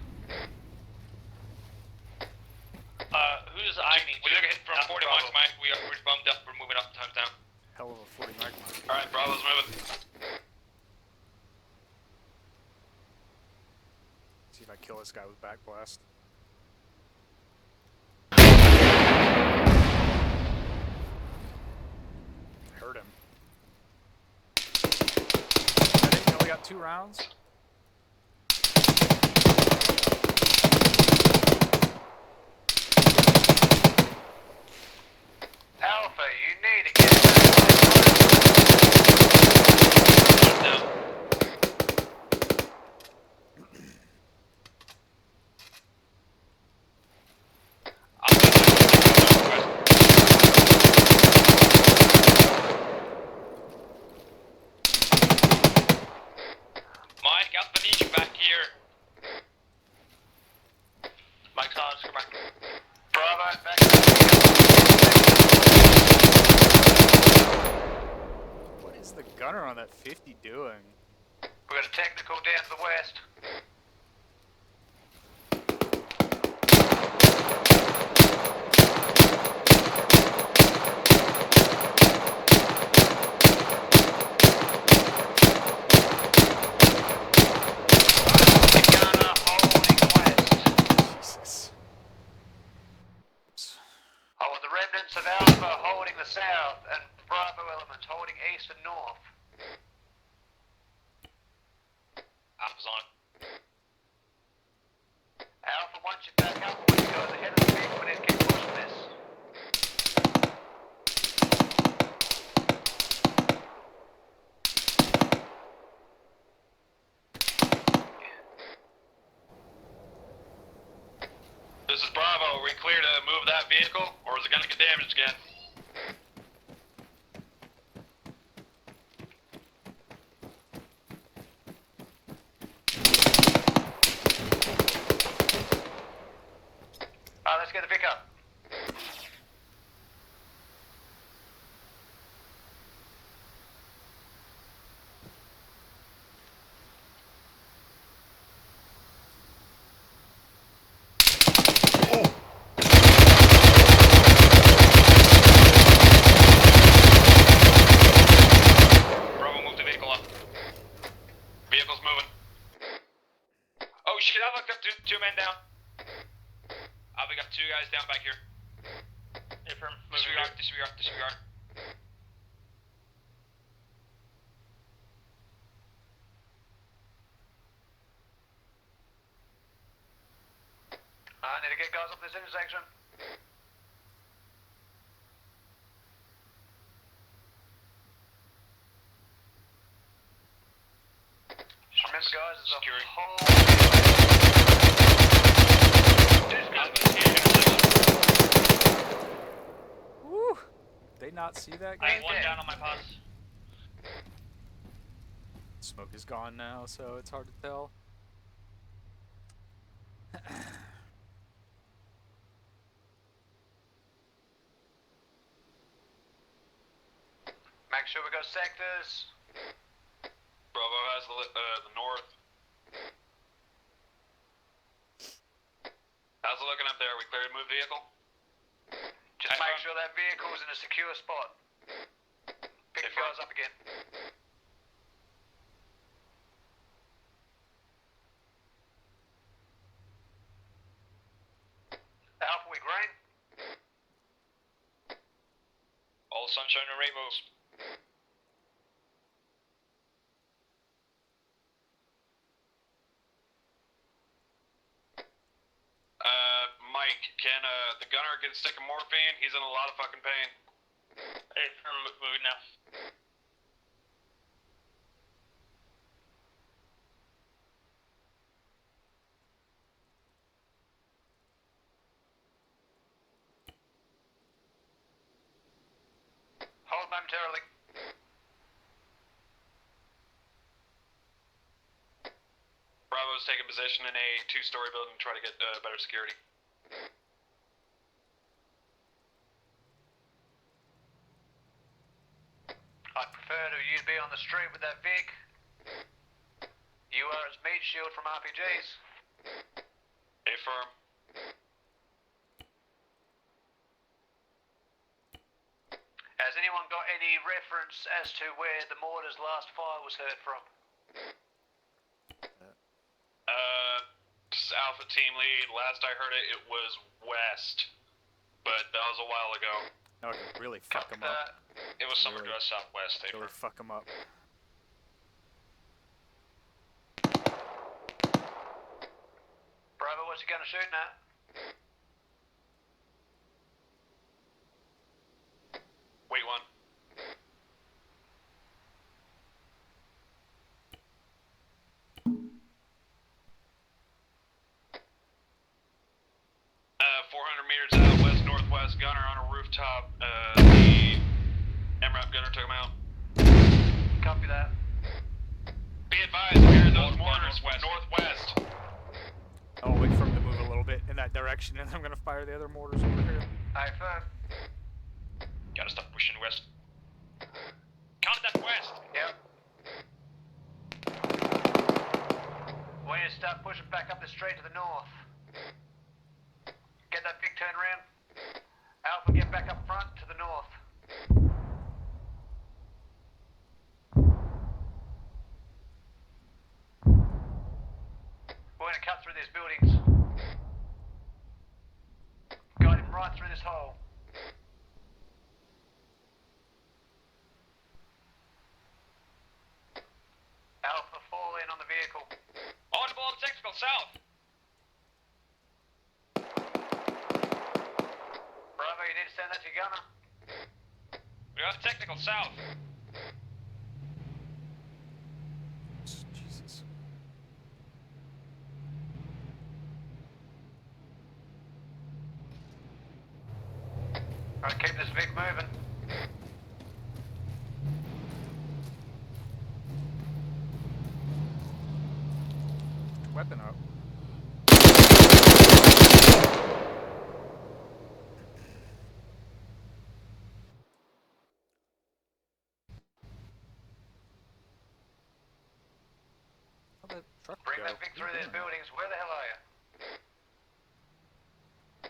Who's I mean? We took a hit from 40 miles, Mike. We're bumped up. We're moving up times down. hell of a 40 magma. Alright, Bravo's moving. See if I kill this guy with back blast. Hurt him. He only got 2 rounds. Alpha, you need to get Down. Mike, out the niche back here. Mike's on, come back. Bravo, back. What is the gunner on that 50 doing? We got a technical down to the west. Gunner holding west. Jesus. I want the remnants of Alpha holding the south and Bravo elements holding east and north. Alpha's on. Alpha, once you're back up, when you go ahead of the vehicle, we need to keep pushing this. This is Bravo. Are we clear to move that vehicle, or is it gonna get damaged again? Alright, let's get the Vic up. Bravo, move the vehicle up. Vehicle's moving. Oh shit, Alpha got two men down. Alpha got 2 guys down back here. Affirm. Disregard. I need to get guys up this intersection. Remember, guys, there's a Security. whole. Woo! Did they not see that I guy? have 1 down on my pause. Smoke is gone now, so it's hard to tell. Make sure we got sectors. Bravo has the north. How's it looking up there? We clear to move vehicle? Just make sure that vehicle's in a secure spot. Pick the guys up again. Alpha, we green. All sunshine and rainbows. Mike, can the gunner get a stick of morphine. He's in a lot of fucking pain. Hey, I'm moving now. Hold momentarily. Bravo's taking position in a 2-story building to try to get better security. I'd prefer you to be on the street with that Vic. You are its meat shield from RPGs. Affirm. Has anyone got any reference as to where the mortar's last fire was heard from? Alpha team lead. Last I heard it was west, but that was a while ago. That would really fuck him up. It was somewhere Really. to the southwest. Really fuck him up. Bravo, what's he gonna shoot at? Wait one. Uh, 400 meters out, west-northwest, gunner on a rooftop. The MRAP gunner took him out. Copy that. Be advised, we hear those mortars northwest. I'll wait for him to move a little bit in that direction, and I'm gonna fire the other mortars over here. I affirm. Gotta stop pushing west. Contact west. Yep. We need to start pushing back up the street to the north. Get that big turn around. Alpha, get back up front to the north. We're gonna cut through these buildings. Guide him right through this hole. Alpha, fall in on the vehicle. Audible and technical south. Bravo, you need to send that to your gunner. We got technical south. Jesus. Alright, keep this Vic moving. Weapon up. How'd that truck Bring go? that Vic through these buildings. Where the hell are you?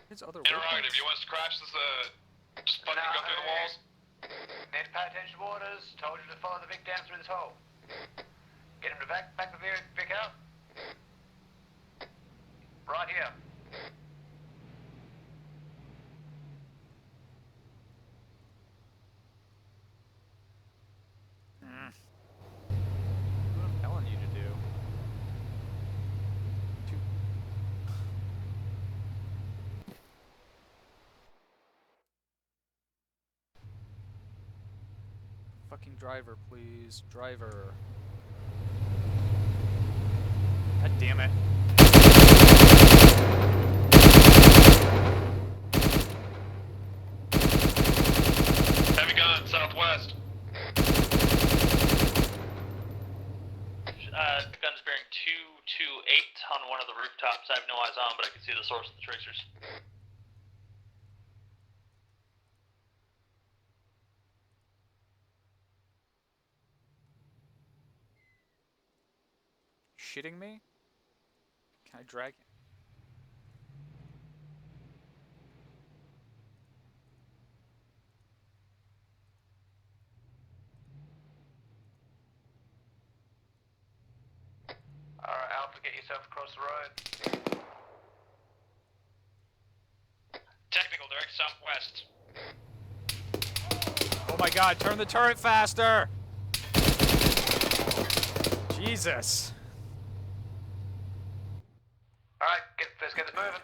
His other Interrogative, weapons. you want us to crash this, just fucking go through the walls? Need to pay attention to orders. Told you to follow the Vic down through this hole. Get him to back the Vic out. Right here. What I'm telling you to do. Fucking driver, please. Driver. God damn it. Heavy gun, southwest. Gun's bearing 228 on one of the rooftops. I have no eyes on, but I can see the source of the tracers. Shitting me? Can I drag him? Alright, Alpha, get yourself across the road. Technical, direct southwest. Oh my god, turn the turret faster! Jesus. Alright, let's get this moving.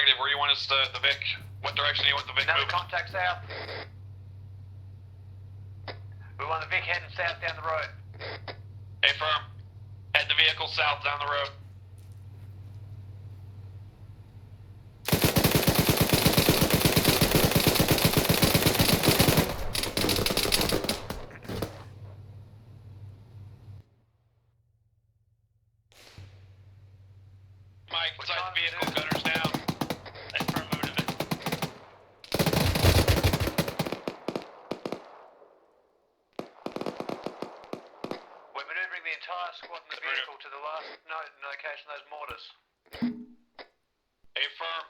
Negative. Where you want us the Vic? What direction do you want the Vic Another moving? contact south. We want the Vic heading south down the road. Affirm. Head the vehicle south down the road. Mike, inside the vehicle, gunners down. Affirm, moving to Vic. We're maneuvering the entire squad in the vehicle to the last location of those mortars. Affirm.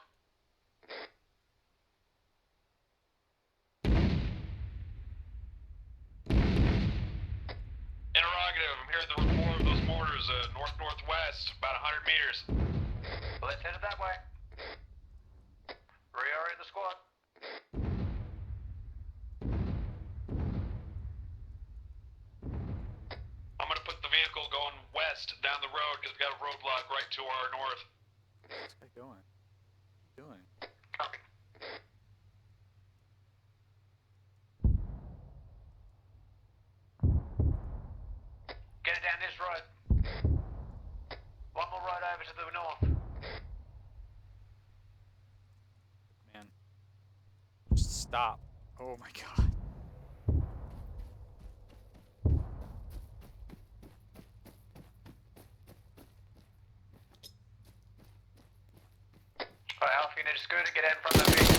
Interrogative. I'm hearing the report of those mortars north-northwest, about 100 meters. Well, let's head it that way. Reorient the squad. I'm gonna put the vehicle going west down the road because we got a roadblock right to our north. What's that going? What are you doing? Copy. Get it down this road. One more road over to the north. Man. Just stop. Oh my god. Alright, Alpha, you need a scooter, get out in front of that vehicle.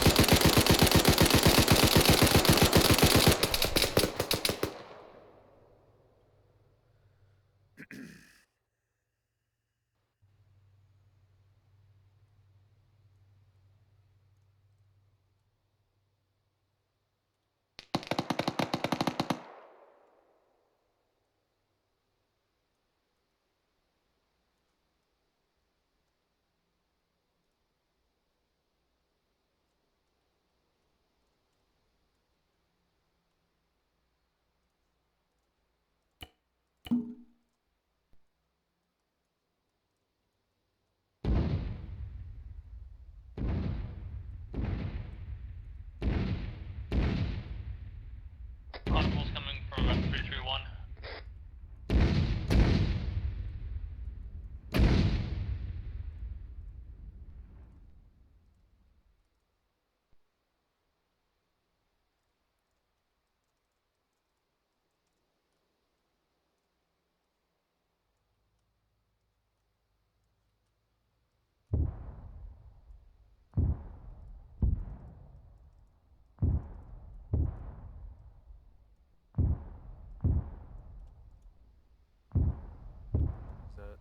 Audible's coming from 331. Is that...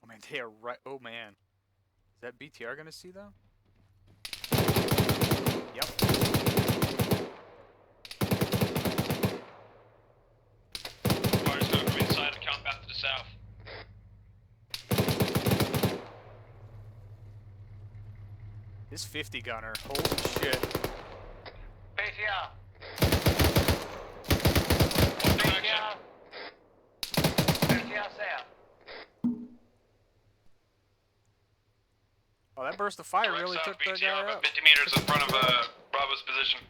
Oh man, they are right. Oh man. Is that BTR gonna see though? Yep. Fire's coming from inside the compound to the south. This 50 gunner. Holy shit. BTR. What direction? BTR south. Oh, that burst of fire Direct really south took the BTR, guy about out. 50 meters in front of Bravo's position.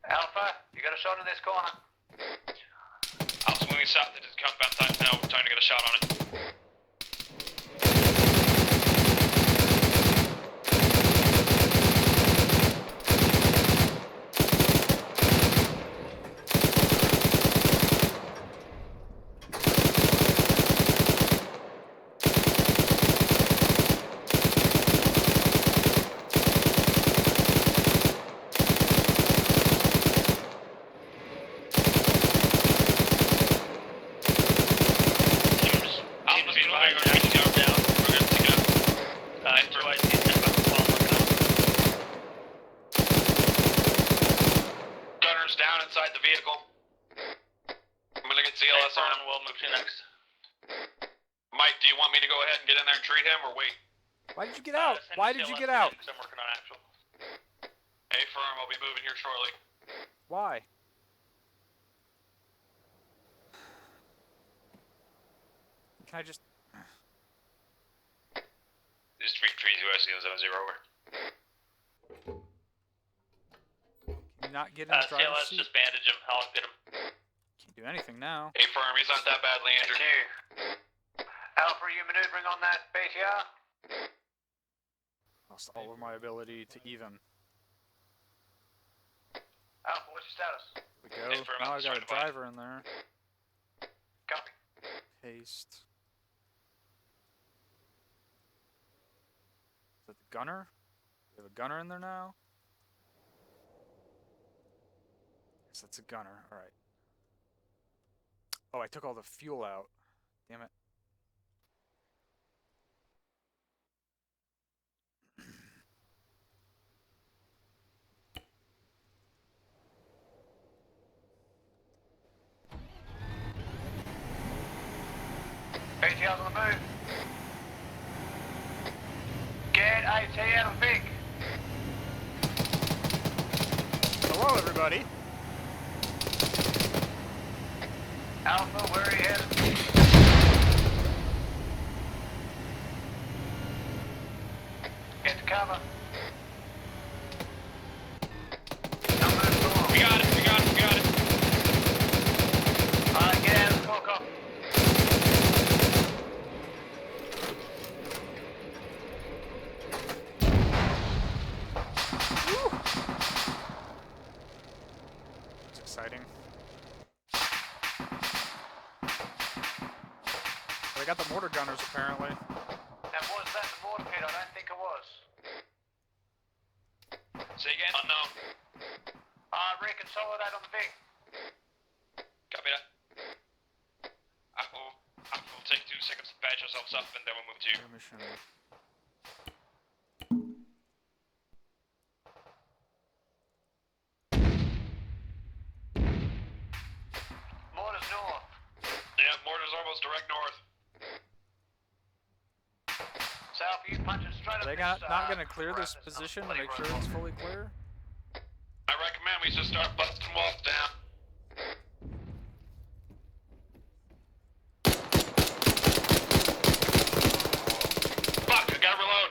Alpha, you got a shot in this corner. Alpha's moving south into the compound time now. We're trying to get a shot on it. Alpha's moving right down. Yes, sir. We'll move to next. Mike, do you want me to go ahead and get in there and treat him, or wait? Why did you get out? Why did you get out? Because I'm working on actual. Hey, firm, I'll be moving here shortly. Why? Can I just... This is 332 over. Can you not get in the driver's CLS, seat? just bandage him. I'll get him. Can't do anything now. Hey, firm, he's not that badly injured. Alpha, are you maneuvering on that BTR? Lost all of my ability to even. Alpha, what's your status? Here we go. Hey, firm, Now I'm I've got a starting to find. driver in there. Copy. Paste. Is that the gunner? We have a gunner in there now? Yes, that's a gunner. Alright. Oh, I took all the fuel out. Damn it. BTR's on the move. Get AT out of the Vic. Hello, everybody. Alpha, where are you headed? Get to cover. We got it, we got it, we got it. Alright, get out of the smoke off. It's exciting. They got the mortar gunners, apparently. Now, was that the mortar pit? I don't think it was. Say again? Unknown. Reconsolidate on the Vic. Copy that. We'll take 2 seconds to patch ourselves up, and then we'll move to you. Air mission. Mortar's north. Yeah, mortar's almost direct north. South, you punching straight Are up they this, not going to clear ramp. this There's position to plenty make of sure room. it's fully clear? I recommend we just start busting walls down. Fuck, I gotta reload.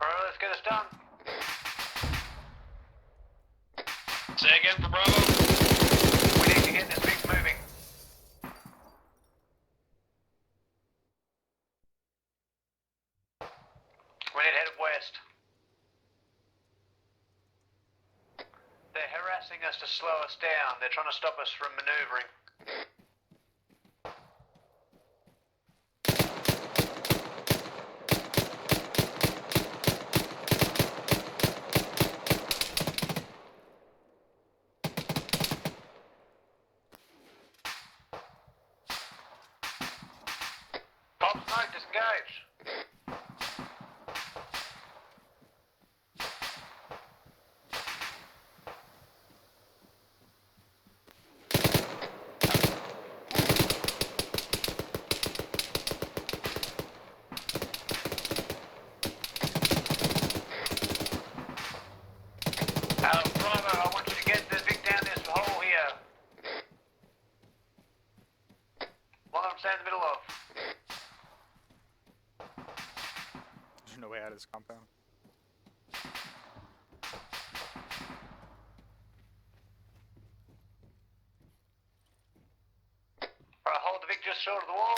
Alright, let's get this done. Say again for Bravo. We need to get this Vic moving. We need to head west. They're harassing us to slow us down. They're trying to stop us from maneuvering. Pop smoke, disengage. Bravo, I want you to get the Vic down this hole here. One of them stand in the middle of. There's no way out of this compound. Alright, hold the Vic just short of the wall.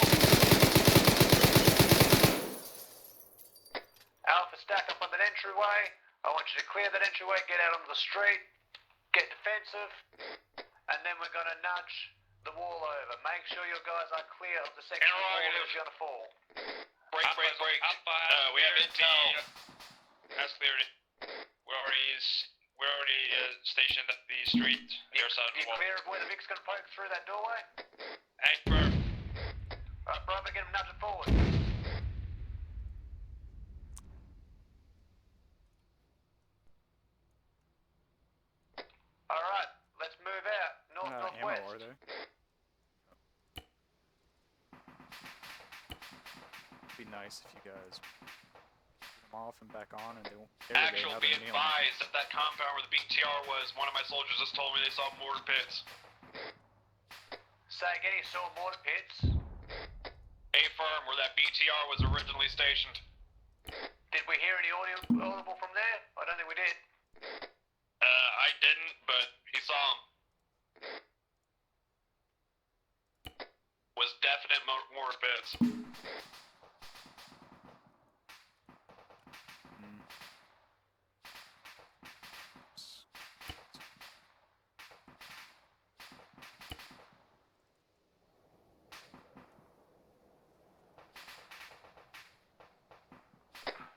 Alpha, stack up on that entryway. I want you to clear that entryway, get out onto the street, get defensive, and then we're gonna nudge the wall over. Make sure your guys are clear of the section of the wall that's gonna fall. Break. We have intel. That's cleared. We're already stationed at the street, the other side of You the wall. clear of where the Vic's gonna poke through that doorway? Hey, firm. Bravo, get him nudging forward. Alright, let's move out. Ammo, Northwest. are there? Be nice if you guys get them off and back on, and they won't. There we go, Actual, now be they're kneeling. advised at that compound where the BTR was, one of my soldiers just told me they saw mortar pits. Say again, you saw mortar pits. A firm where that BTR was originally stationed. Did we hear any audio audible from there? I don't think we did. I didn't, but he saw him. Was definite mortar pits.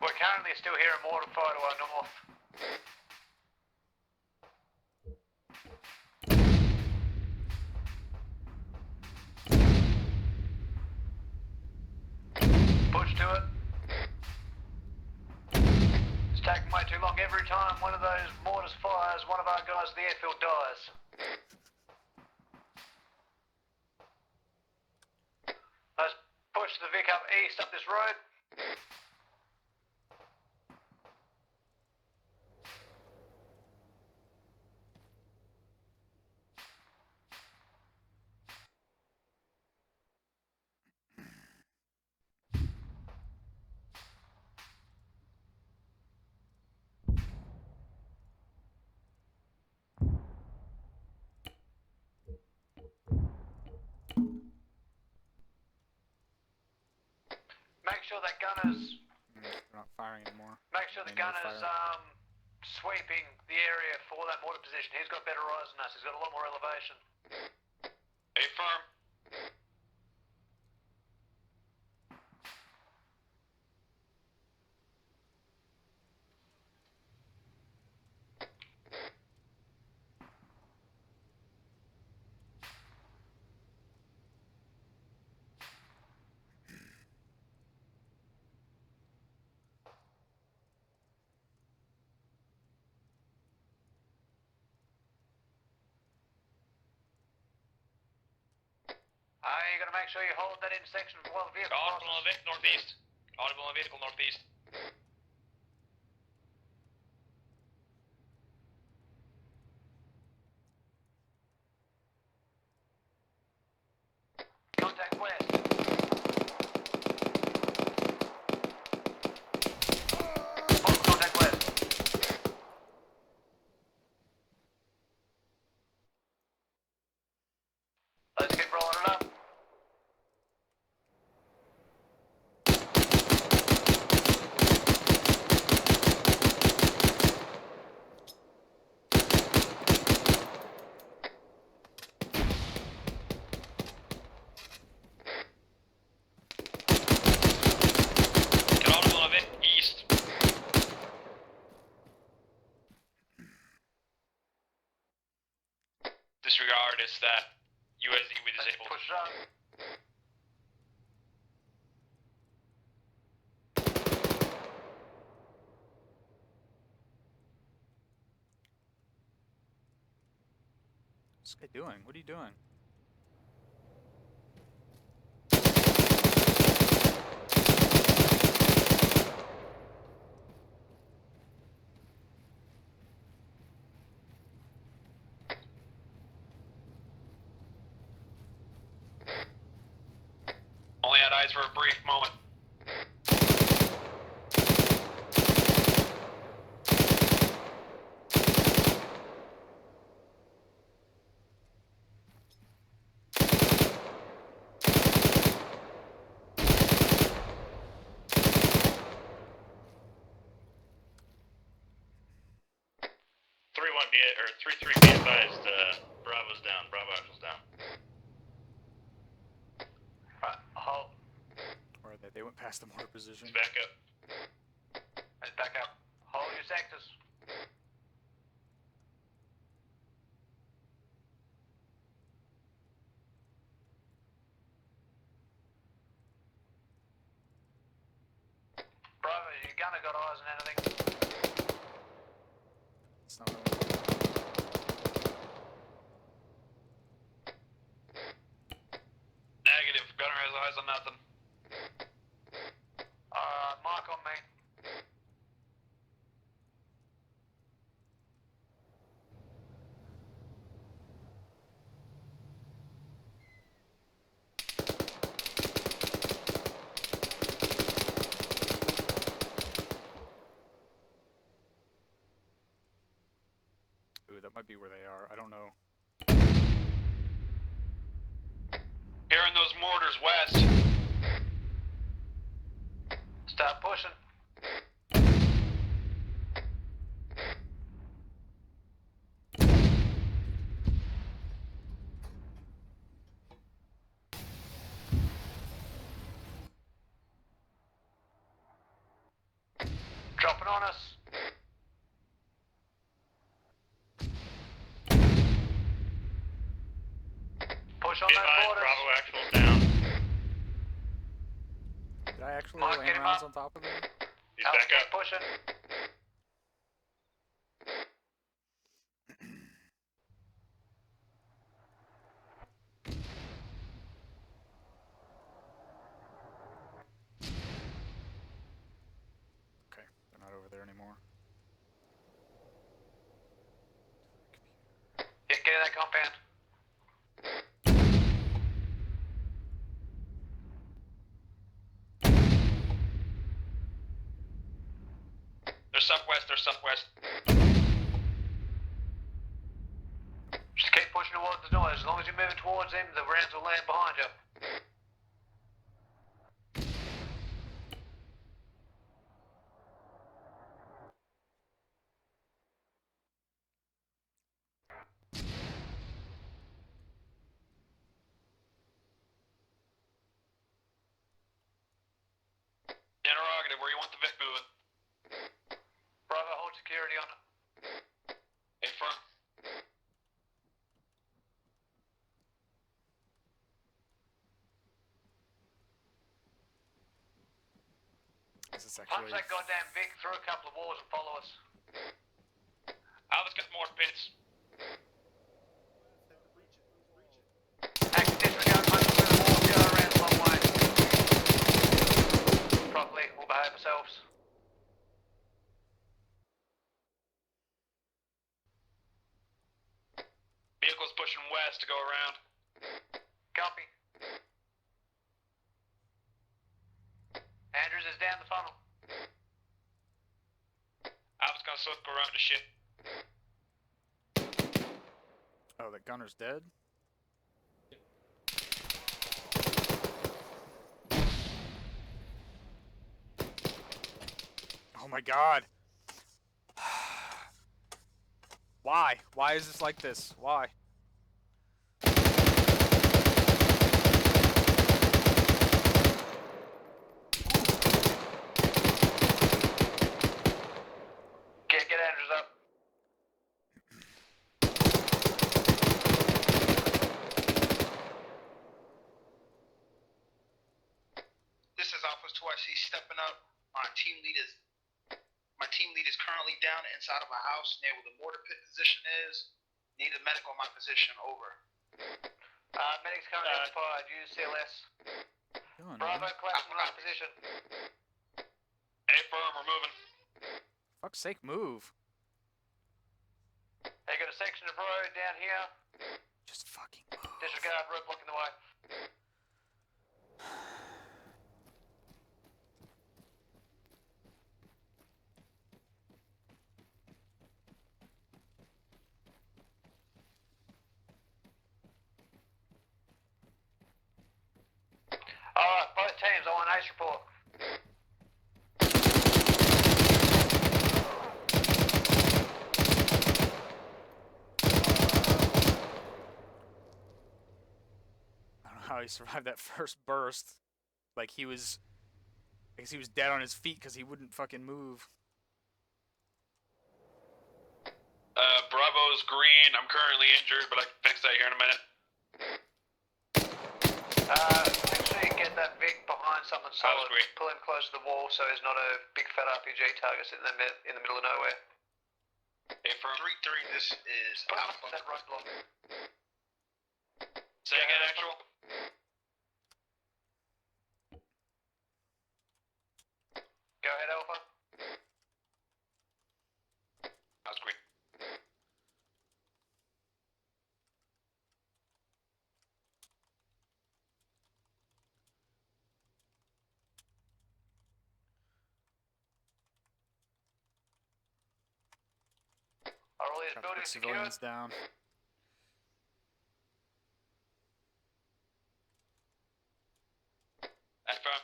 We're currently still hearing mortar fire to our north. Push to it. It's taking way too long. Every time one of those mortars fires, one of our guys at the airfield dies. Let's push the Vic up east up this road. Make sure that gunner's They're not firing anymore. Make sure the They never gunner's fire. sweeping the area for that mortar position. He's got better eyes than us. He's got a lot more elevation. A firm. You got to make sure you hold that intersection while the vehicle Audible on crosses. the northeast. Audible on vehicle northeast. Contact west. Hold contact west. Let's keep rolling it up. Get audible of it east. Disregard is that USD we Let's disabled. push it up. What's this guy doing? What are you doing? Only had eyes for a brief moment. Or 3-3 be advised, Bravo's down, Bravo Actual's down. Right, hold. Where are they? They went past the mortar position. Let's back up. Let's back up. Hold your sectors. Bravo, has your gunner got eyes on anything? It's not really... Negative. Gunner has eyes on nothing. Mark on me. Ooh, that might be where they are. I don't know. Hearing those mortars west. Start pushing. Dropping on us. Push on Be those advised, borders. Bravo actual's down. Did I actually Mark, land get him rounds up. on top of them? He's back keep up. pushing. Okay, they're not over there anymore. Yeah, get in that compound. They're southwest, they're southwest. Just keep pushing towards the noise. As long as you're moving towards them, the rounds will land behind you. Interrogative, where you want the Vic moving? Bravo, hold security on it. In front. This is Punch actually... that goddamn Vic through a couple of walls and follow us. Alva's got more pits. Action disregard, punch through the walls, go around the long way. Properly, we'll behave ourselves. Vehicle's pushing west to go around. Copy. Andrews is down the funnel. Alva's gonna circle around the ship. Oh, the gunner's dead? Oh my god! Why? Why is this like this? Why? Get Andrews up. This is Officer 2IC stepping up. My team lead is currently down inside of a house near where the mortar pit position is. Need a medic on my position, over. Medics currently occupied, use CLS. Gun, Bravo, man. collapse in the right position. Hey, firm, we're moving. Fuck's sake, move. They got a section of road down here. Just fucking move. Disregard, road blocking the way. Alright, both teams, I want an ace report. I don't know how he survived that first burst. Like he was... I guess he was dead on his feet because he wouldn't fucking move. Bravo's green. I'm currently injured, but I can fix that here in a minute. Make sure you get that Vic behind something I solid. agree. Pull him close to the wall so he's not a big fat RPG target sitting in the middle of nowhere. Affirm. 3-3, this is Put him Alpha. on that right block. Say again, actual. Go ahead, Alpha. That's great. Are all these Try to put buildings secured? civilians down. Affirm.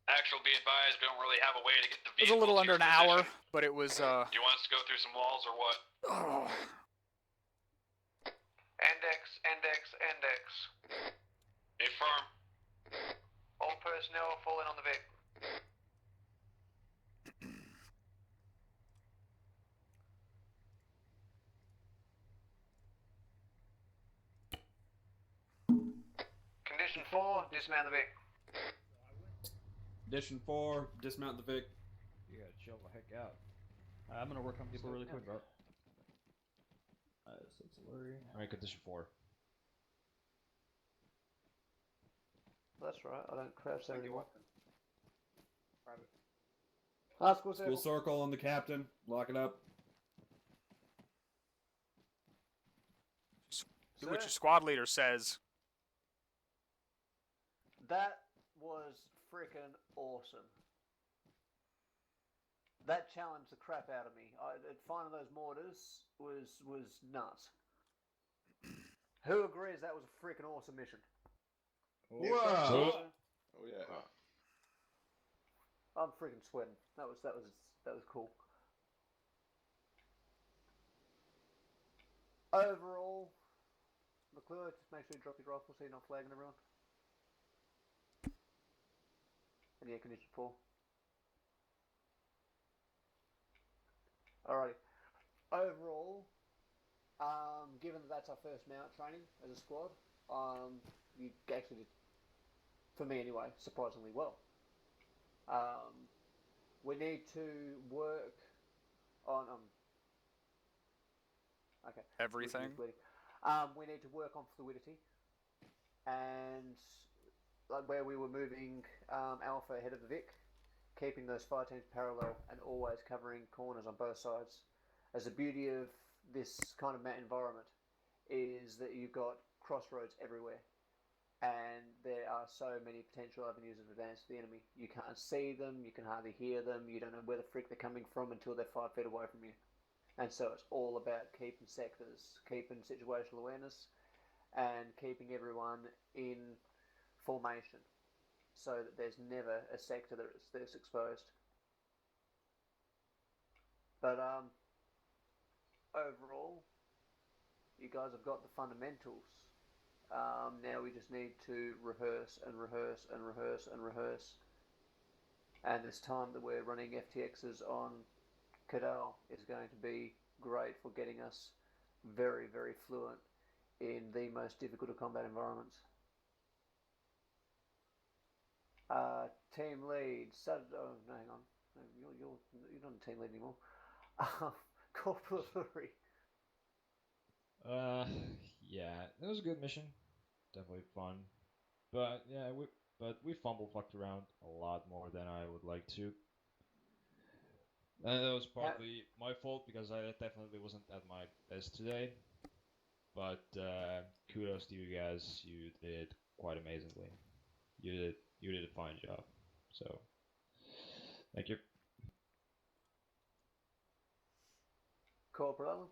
Actual, be advised, we don't really have a way to get the It was vehicle a little to under your an hour, position. but it was Do you want us to go through some walls or what? oh, Index. Affirm. All personnel fall in on the Vic. Condition 4, dismount the Vic. Condition 4, dismount the Vic. You gotta chill the heck out. I'm gonna work on people really quick, bro. So it's blurry. Alright, condition 4. That's right, I don't crouch there anymore. Ah, school School circle. circle on the captain. Lock it up. do what your squad leader says. That was freaking awesome. That challenged the crap out of me. Finding those mortars was nuts. Who agrees that was a freaking awesome mission? Wow. Oh yeah. I'm freaking sweating. That was cool. Overall, McClure, just make sure you drop your rifle so you're not flagging everyone. And air condition 4. Alrighty. Overall, given that that's our first mount training as a squad, you actually did, for me anyway, surprisingly well. We need to work on okay. Everything. We need to work on fluidity, and like where we were moving Alpha ahead of the Vic, keeping those fire teams parallel and always covering corners on both sides. As the beauty of this kind of map environment is that you've got crossroads everywhere, and there are so many potential avenues of advance for the enemy. You can't see them, you can hardly hear them, you don't know where the frick they're coming from until they're 5 feet away from you. And so it's all about keeping sectors, keeping situational awareness, and keeping everyone in formation so that there's never a sector that's exposed. But overall, you guys have got the fundamentals. Now we just need to rehearse and rehearse and rehearse and rehearse. And this time that we're running FTXs on Cadal is going to be great for getting us very, very fluent in the most difficult of combat environments. Team lead, oh no, hang on, you're not a team lead anymore. Corporal Lurie. Yeah, it was a good mission. Definitely fun. But yeah, we fumble fucked around a lot more than I would like to. And that was partly my fault because I definitely wasn't at my best today. But kudos to you guys, you did quite amazingly. You did a fine job. So thank you. Corporal.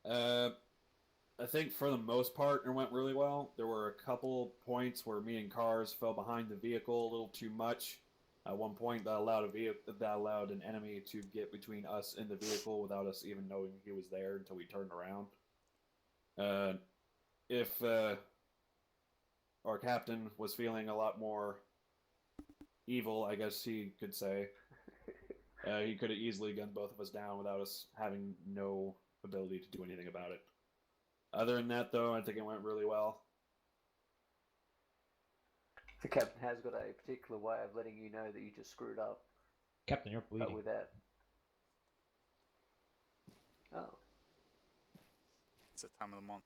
I think for the most part it went really well. There were a couple points where me and Cars fell behind the vehicle a little too much. At one point that allowed an enemy to get between us and the vehicle without us even knowing he was there until we turned around. If our captain was feeling a lot more evil, I guess he could say. He could have easily gunned both of us down without us having no ability to do anything about it. Other than that, though, I think it went really well. The captain has got a particular way of letting you know that you just screwed up, Captain, you're bleeding. but without. Oh. It's that time of the month.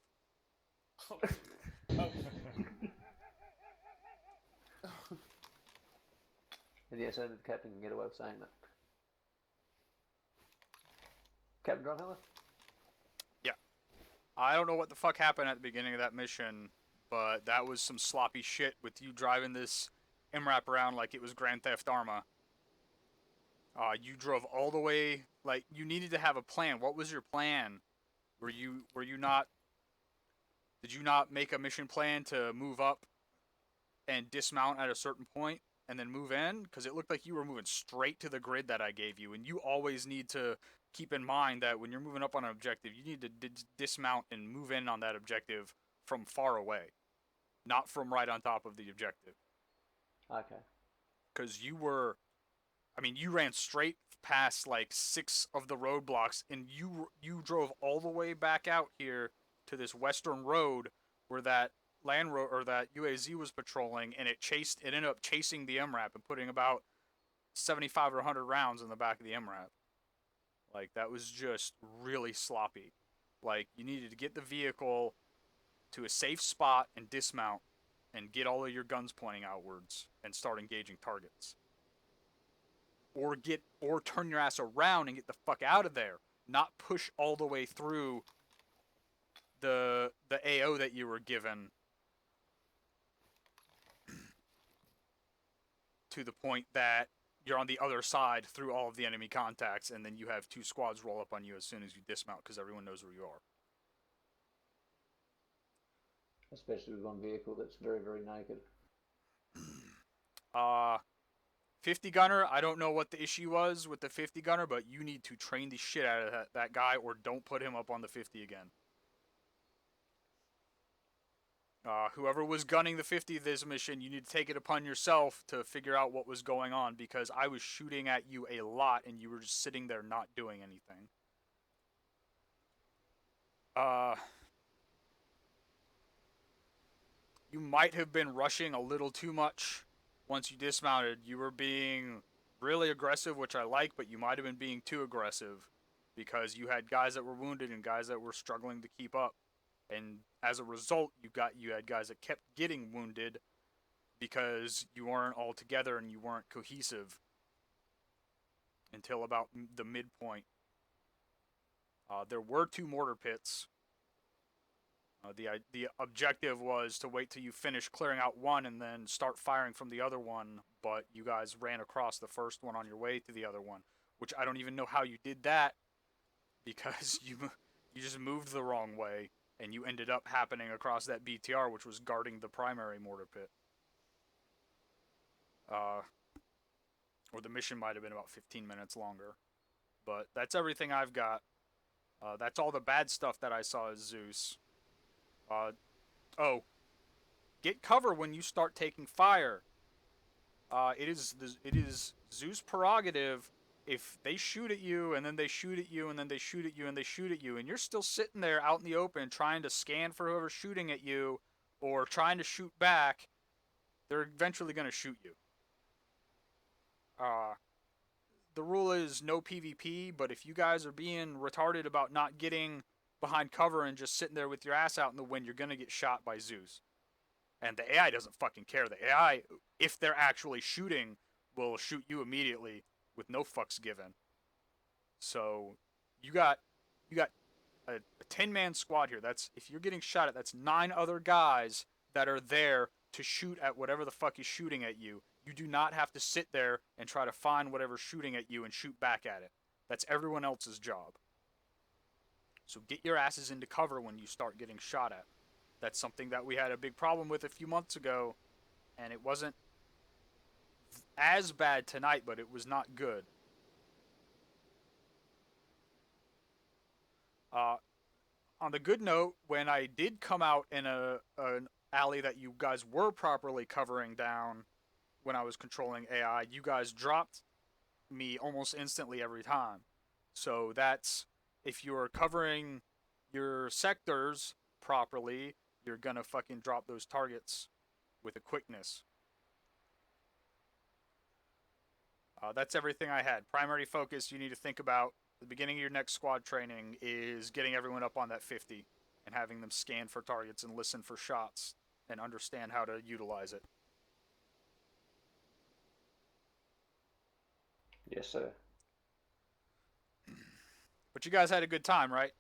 And yes, only the captain can get away with saying that. Captain Drumheller? Yeah. I don't know what the fuck happened at the beginning of that mission, but that was some sloppy shit with you driving this MRAP around like it was Grand Theft ArmA. You drove all the way, like, you needed to have a plan. What was your plan? Were you not, did you not make a mission plan to move up and dismount at a certain point and then move in? Because it looked like you were moving straight to the grid that I gave you, and you always need to keep in mind that when you're moving up on an objective, you need to dismount and move in on that objective from far away, not from right on top of the objective. Okay. Because you were, I mean, you ran straight past like 6 of the roadblocks, and you drove all the way back out here to this western road where that land road or that UAZ was patrolling, and it ended up chasing the MRAP and putting about 75 or 100 rounds in the back of the MRAP. Like, that was just really sloppy. Like, you needed to get the vehicle to a safe spot and dismount and get all of your guns pointing outwards and start engaging targets. Or turn your ass around and get the fuck out of there. Not push all the way through the AO that you were given to the point that you're on the other side through all of the enemy contacts, and then you have 2 squads roll up on you as soon as you dismount because everyone knows where you are. Especially with one vehicle that's very, very naked. 50 gunner, I don't know what the issue was with the 50 gunner, but you need to train the shit out of that guy, or don't put him up on the 50 again. Whoever was gunning the 50 this mission, you need to take it upon yourself to figure out what was going on, because I was shooting at you a lot and you were just sitting there not doing anything. You might have been rushing a little too much once you dismounted. You were being really aggressive, which I like, but you might have been being too aggressive because you had guys that were wounded and guys that were struggling to keep up. And as a result, you had guys that kept getting wounded because you weren't all together and you weren't cohesive until about the midpoint. There were 2 mortar pits. The objective was to wait till you finish clearing out one and then start firing from the other one, but you guys ran across the first one on your way to the other one, which I don't even know how you did that, because you just moved the wrong way, and you ended up happening across that BTR, which was guarding the primary mortar pit. Or the mission might have been about 15 minutes longer. But that's everything I've got. That's all the bad stuff that I saw as Zeus. Get cover when you start taking fire. It is Zeus' prerogative. If they shoot at you, and then they shoot at you, and then they shoot at you, and they shoot at you, and you're still sitting there out in the open trying to scan for whoever's shooting at you, or trying to shoot back, they're eventually going to shoot you. The rule is no PvP, but if you guys are being retarded about not getting behind cover and just sitting there with your ass out in the wind, you're going to get shot by Zeus. And the AI doesn't fucking care. The AI, if they're actually shooting, will shoot you immediately with no fucks given. So you got a 10-man squad here. That's, if you're getting shot at, that's 9 other guys that are there to shoot at whatever the fuck is shooting at you. You do not have to sit there and try to find whatever's shooting at you and shoot back at it. That's everyone else's job. So get your asses into cover when you start getting shot at. That's something that we had a big problem with a few months ago, and it wasn't as bad tonight, but it was not good. On the good note, when I did come out in an alley that you guys were properly covering down, when I was controlling AI, you guys dropped me almost instantly every time. So that's if you're covering your sectors properly, you're gonna fucking drop those targets with a quickness. That's everything I had. Primary focus you need to think about at the beginning of your next squad training is getting everyone up on that 50 and having them scan for targets and listen for shots and understand how to utilize it. Yes, sir. But you guys had a good time, right?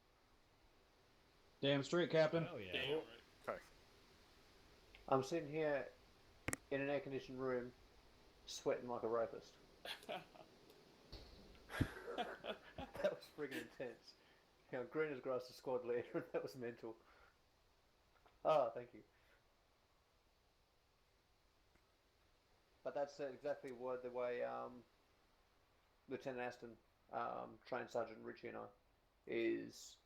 Damn straight, Captain. Oh yeah. Damn right. Okay. I'm sitting here in an air-conditioned room, sweating like a rapist. That was friggin' intense. You know, green as grass, the squad leader, and that was mental. Ah, thank you. But that's exactly what the way Lieutenant Aston, trained Sergeant Richie and I, is,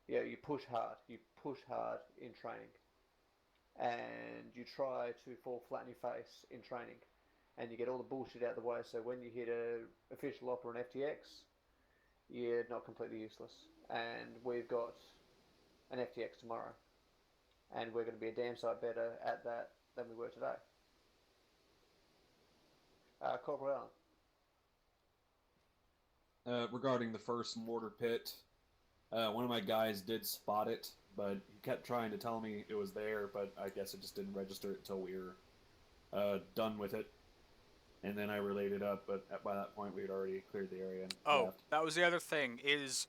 you push hard. You push hard in training. And you try to fall flat in your face in training. And you get all the bullshit out of the way, so when you hit a official op or an FTX, you're not completely useless. And we've got an FTX tomorrow. And we're going to be a damn sight better at that than we were today. Corporal Allen. Regarding the first mortar pit, one of my guys did spot it, but he kept trying to tell me it was there, but I guess it just didn't register it until we were done with it. And then I relayed it up, but by that point we had already cleared the area and left. That was the other thing, is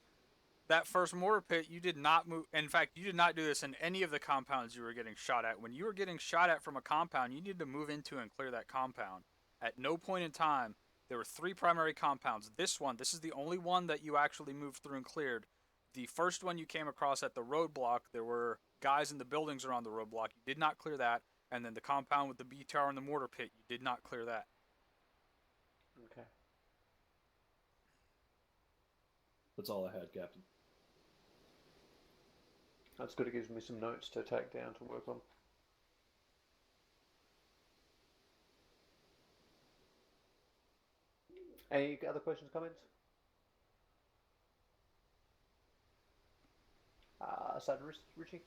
that first mortar pit, you did not move. In fact, you did not do this in any of the compounds you were getting shot at. When you were getting shot at from a compound, you needed to move into and clear that compound. At no point in time, there were 3 primary compounds. This is the only one that you actually moved through and cleared. The first one you came across at the roadblock, there were guys in the buildings around the roadblock. You did not clear that. And then the compound with the BTR and the mortar pit, you did not clear that. Okay. That's all I had, Captain. That's good. It gives me some notes to take down to work on. Any other questions, comments? Sergeant Richie?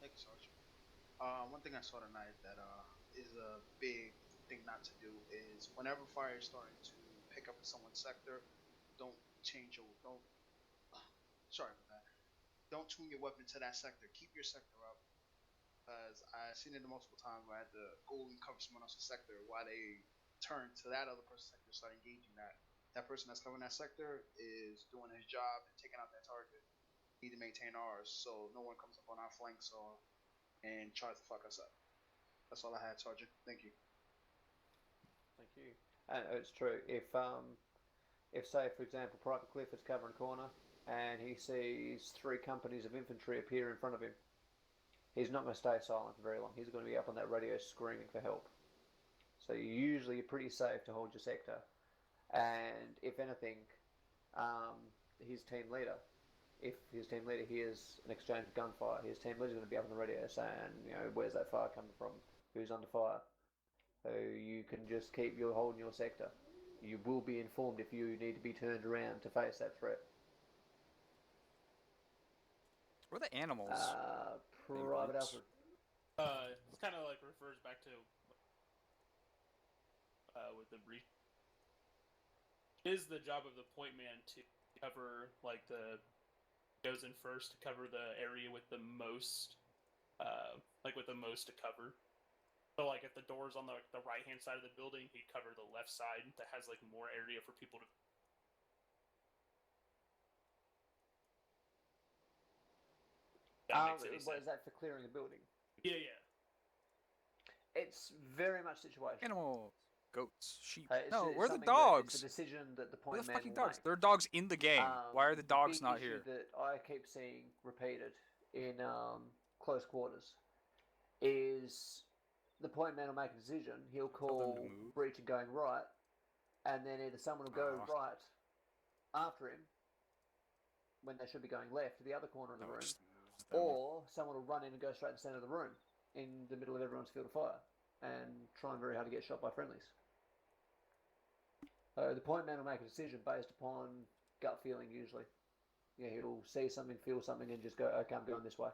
Thank you, Sergeant. One thing I saw tonight that is a big thing not to do is whenever fire is starting to pick up in someone's sector, don't sorry about that. Don't tune your weapon to that sector. Keep your sector up. Because I've seen it multiple times where I had to go and cover someone else's sector while they turn to that other person's sector, start engaging that person that's covering that sector is doing his job and taking out that target. We need to maintain ours so no one comes up on our flanks and tries to fuck us up. That's all I had, Sergeant. Thank you. Thank you. And it's true. If say for example Private Clifford's covering corner and he sees 3 companies of infantry appear in front of him, he's not going to stay silent for very long. He's going to be up on that radio screaming for help. So you're pretty safe to hold your sector. And if anything, his team leader, if his team leader hears an exchange of gunfire, his team leader's going to be up on the radio saying, where's that fire coming from? Who's under fire? So you can just keep holding your sector. You will be informed if you need to be turned around to face that threat. Where are the animals? Private Alfred. It's kind of like refers back to with the brief. Is the job of the point man to cover goes in first to cover the area with the most to cover. So like if the door's on the right hand side of the building, he'd cover the left side that has like more area for people to. What is that for clearing the building? Yeah. It's very much situational. Animals. Goats, sheep. It's where are the something dogs? It's a decision that the Where point are the man fucking will dogs? make. There are dogs in the game. Why are the dogs big not issue here? that I keep seeing repeated in close quarters is the point man will make a decision. He'll call breach and going right, and then either someone will go right after him when they should be going left to the other corner of the room, or someone will run in and go straight to the center of the room in the middle of everyone's field of fire. and trying very hard to get shot by friendlies. So the point man will make a decision based upon gut feeling usually. Yeah, he'll see something, feel something, and just go, okay, I'm going this way.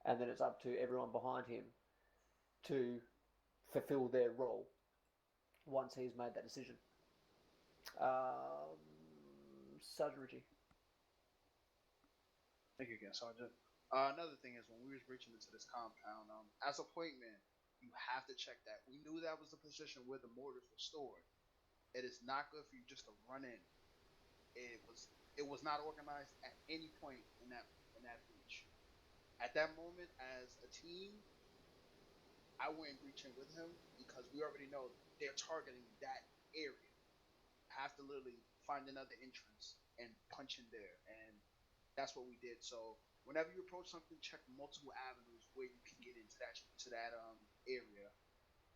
And then it's up to everyone behind him to fulfill their role once he's made that decision. Sergeant Ritchie. Thank you again, Sergeant. Another thing is when we was reaching into this compound, as a point man, you have to check that. We knew that was the position where the mortars were stored. It is not good for you just to run in. It was not organized at any point in that breach. At that moment, as a team, I wouldn't breach in with him because we already know they're targeting that area. Have to literally find another entrance and punch in there, and that's what we did. So whenever you approach something, check multiple avenues where you can get into that area,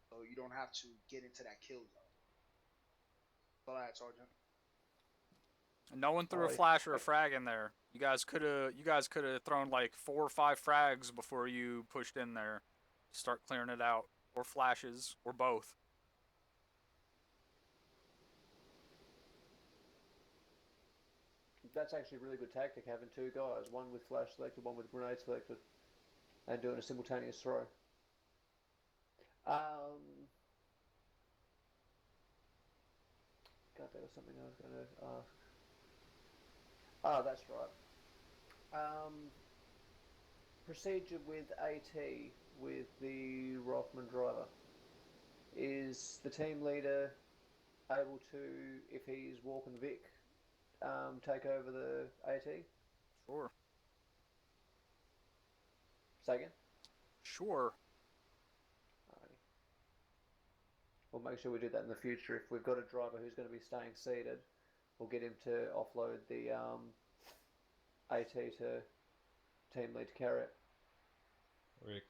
so you don't have to get into that kill zone. That's all I had, Sergeant. No one threw a flash or a frag in there. You guys could have thrown like 4 or 5 frags before you pushed in there. Start clearing it out, or flashes, or both. That's actually a really good tactic, having 2 guys, one with flash selected, one with grenade selected, and doing a simultaneous throw. God, there was something I was going to ask. Oh, that's right. Procedure with AT with the Rothman driver. Is the team leader able to, if he's walking the Vic, take over the AT? Sure. Say again? Sure. Alrighty. We'll make sure we do that in the future. If we've got a driver who's going to be staying seated, we'll get him to offload the AT to team lead to carry it.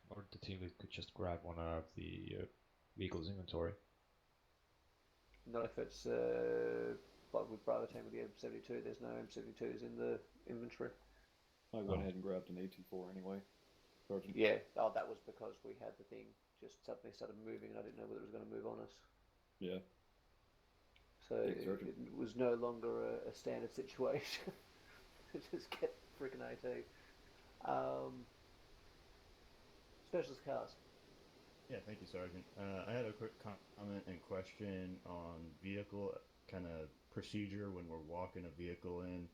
Or the team lead could just grab one of the vehicle's inventory. Not if it's like with Bravo team with the M72. There's no M72s in the inventory. I went ahead and grabbed an AT4 anyway. Sergeant. Yeah. Oh, that was because we had the thing just suddenly started moving, and I didn't know whether it was going to move on us. Yeah. So it was no longer a standard situation. Just get freaking AT. Specialist cars. Yeah, thank you, Sergeant. I had a quick comment and question on vehicle kind of procedure when we're walking a vehicle in.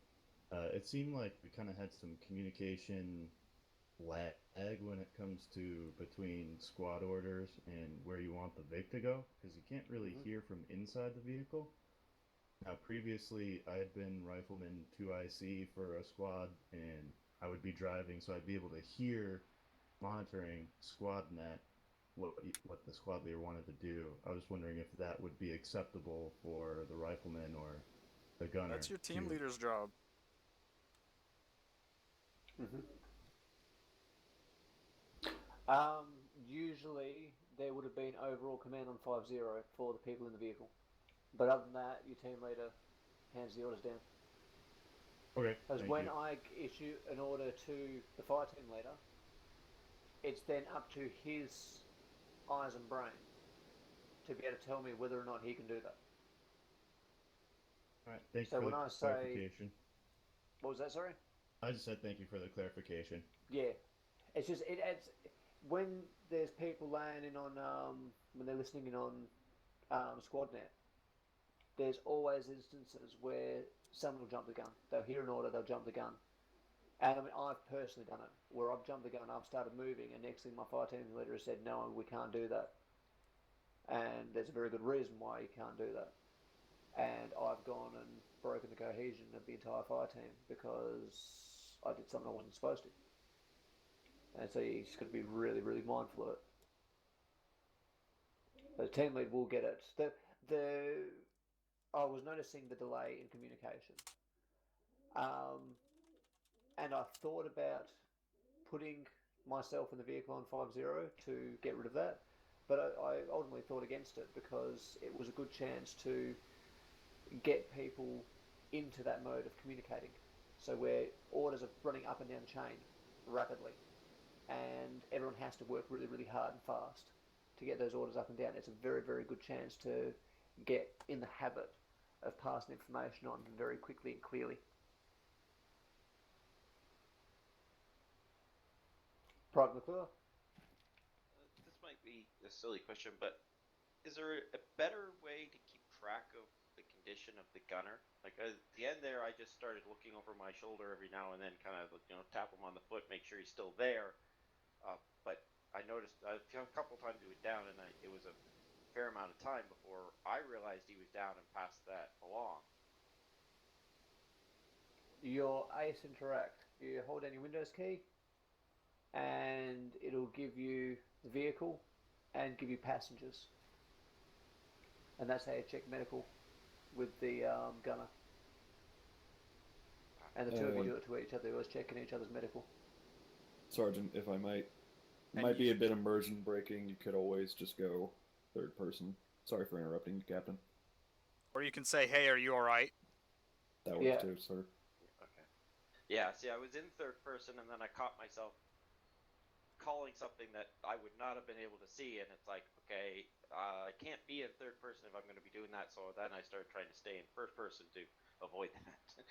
It seemed like we kind of had some communication lag when it comes to between squad orders and where you want the Vic to go, because you can't really hear from inside the vehicle. Now, previously, I had been Rifleman 2IC for a squad, and I would be driving, so I'd be able to hear, monitoring squad net, what the squad leader wanted to do. I was wondering if that would be acceptable for the Rifleman or the gunner. That's your team leader's job. Usually, there would have been overall command on 5-0 for the people in the vehicle. But other than that, your team leader hands the orders down. Okay. Because when I issue an order to the fire team leader, it's then up to his eyes and brain to be able to tell me whether or not he can do that. Alright, thank So you for when the I say, clarification. What was that, sorry? I just said thank you for the clarification. Yeah. It's just, it's when there's people laying in on, when they're listening in on SquadNet, there's always instances where someone will jump the gun. They'll hear an order, they'll jump the gun. And I mean, I've personally done it, where I've jumped the gun, I've started moving, and next thing my fire team leader has said, no, we can't do that. And there's a very good reason why you can't do that. And I've gone and broken the cohesion of the entire fire team because I did something I wasn't supposed to. And so you just got to be really, really mindful of it. The team lead will get it. I was noticing the delay in communication. And I thought about putting myself in the vehicle on 5-0 to get rid of that. But I ultimately thought against it because it was a good chance to get people into that mode of communicating. So where orders are running up and down the chain rapidly. And everyone has to work really, really hard and fast. to get those orders up and down, it's a very, very good chance to get in the habit of passing information on very quickly and clearly. Private McClure? This might be a silly question, but is there a better way to keep track of the condition of the gunner? Like at the end there, I just started looking over my shoulder every now and then, kind of tap him on the foot, make sure he's still there. But I noticed a couple times he was down, and it was a fair amount of time before I realized he was down and passed that along. Your ACE interact. You hold down your Windows key, and it'll give you the vehicle and give you passengers. And that's how you check medical with the gunner. And the two of you do it to each other. You're always checking each other's medical. Sergeant, if I might. It And might be a bit immersion breaking. You could always just go third person. Sorry for interrupting you, Captain. Or you can say, "Hey, are you all right?" That works too, sir. Okay. Yeah, see, I was in third person, and then I caught myself calling something that I would not have been able to see, and it's like, okay, I can't be in third person if I'm going to be doing that, so then I started trying to stay in first person to avoid that.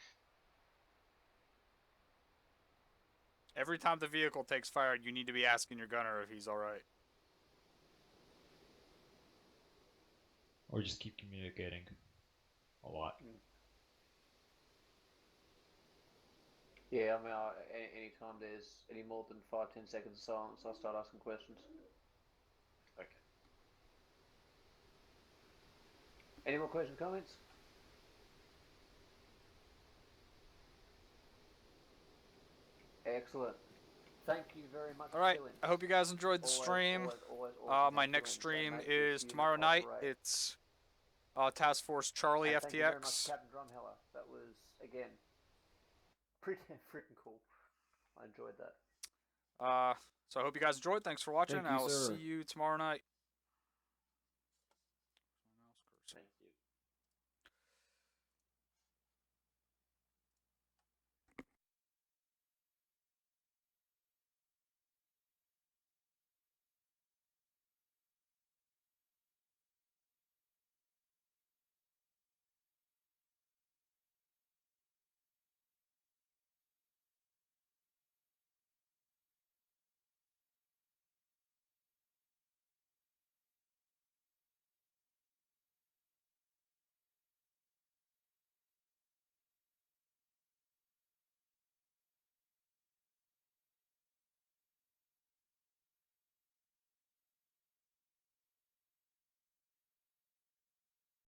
Every time the vehicle takes fire, you need to be asking your gunner if he's all right. Or just keep communicating a lot. Yeah, I mean, anytime there's any more than 5-10 seconds of silence, I'll start asking questions. Okay. Any more questions, comments? Excellent. Thank you very much All right, for chilling. I hope you guys enjoyed the stream. My next stream is tomorrow night. It's Task Force Charlie and thank you very much, FTX. Captain Drumheller. That was, again, pretty freaking cool. I enjoyed that. So I hope you guys enjoyed. Thanks for watching. Thank you, I will sir. see you tomorrow night.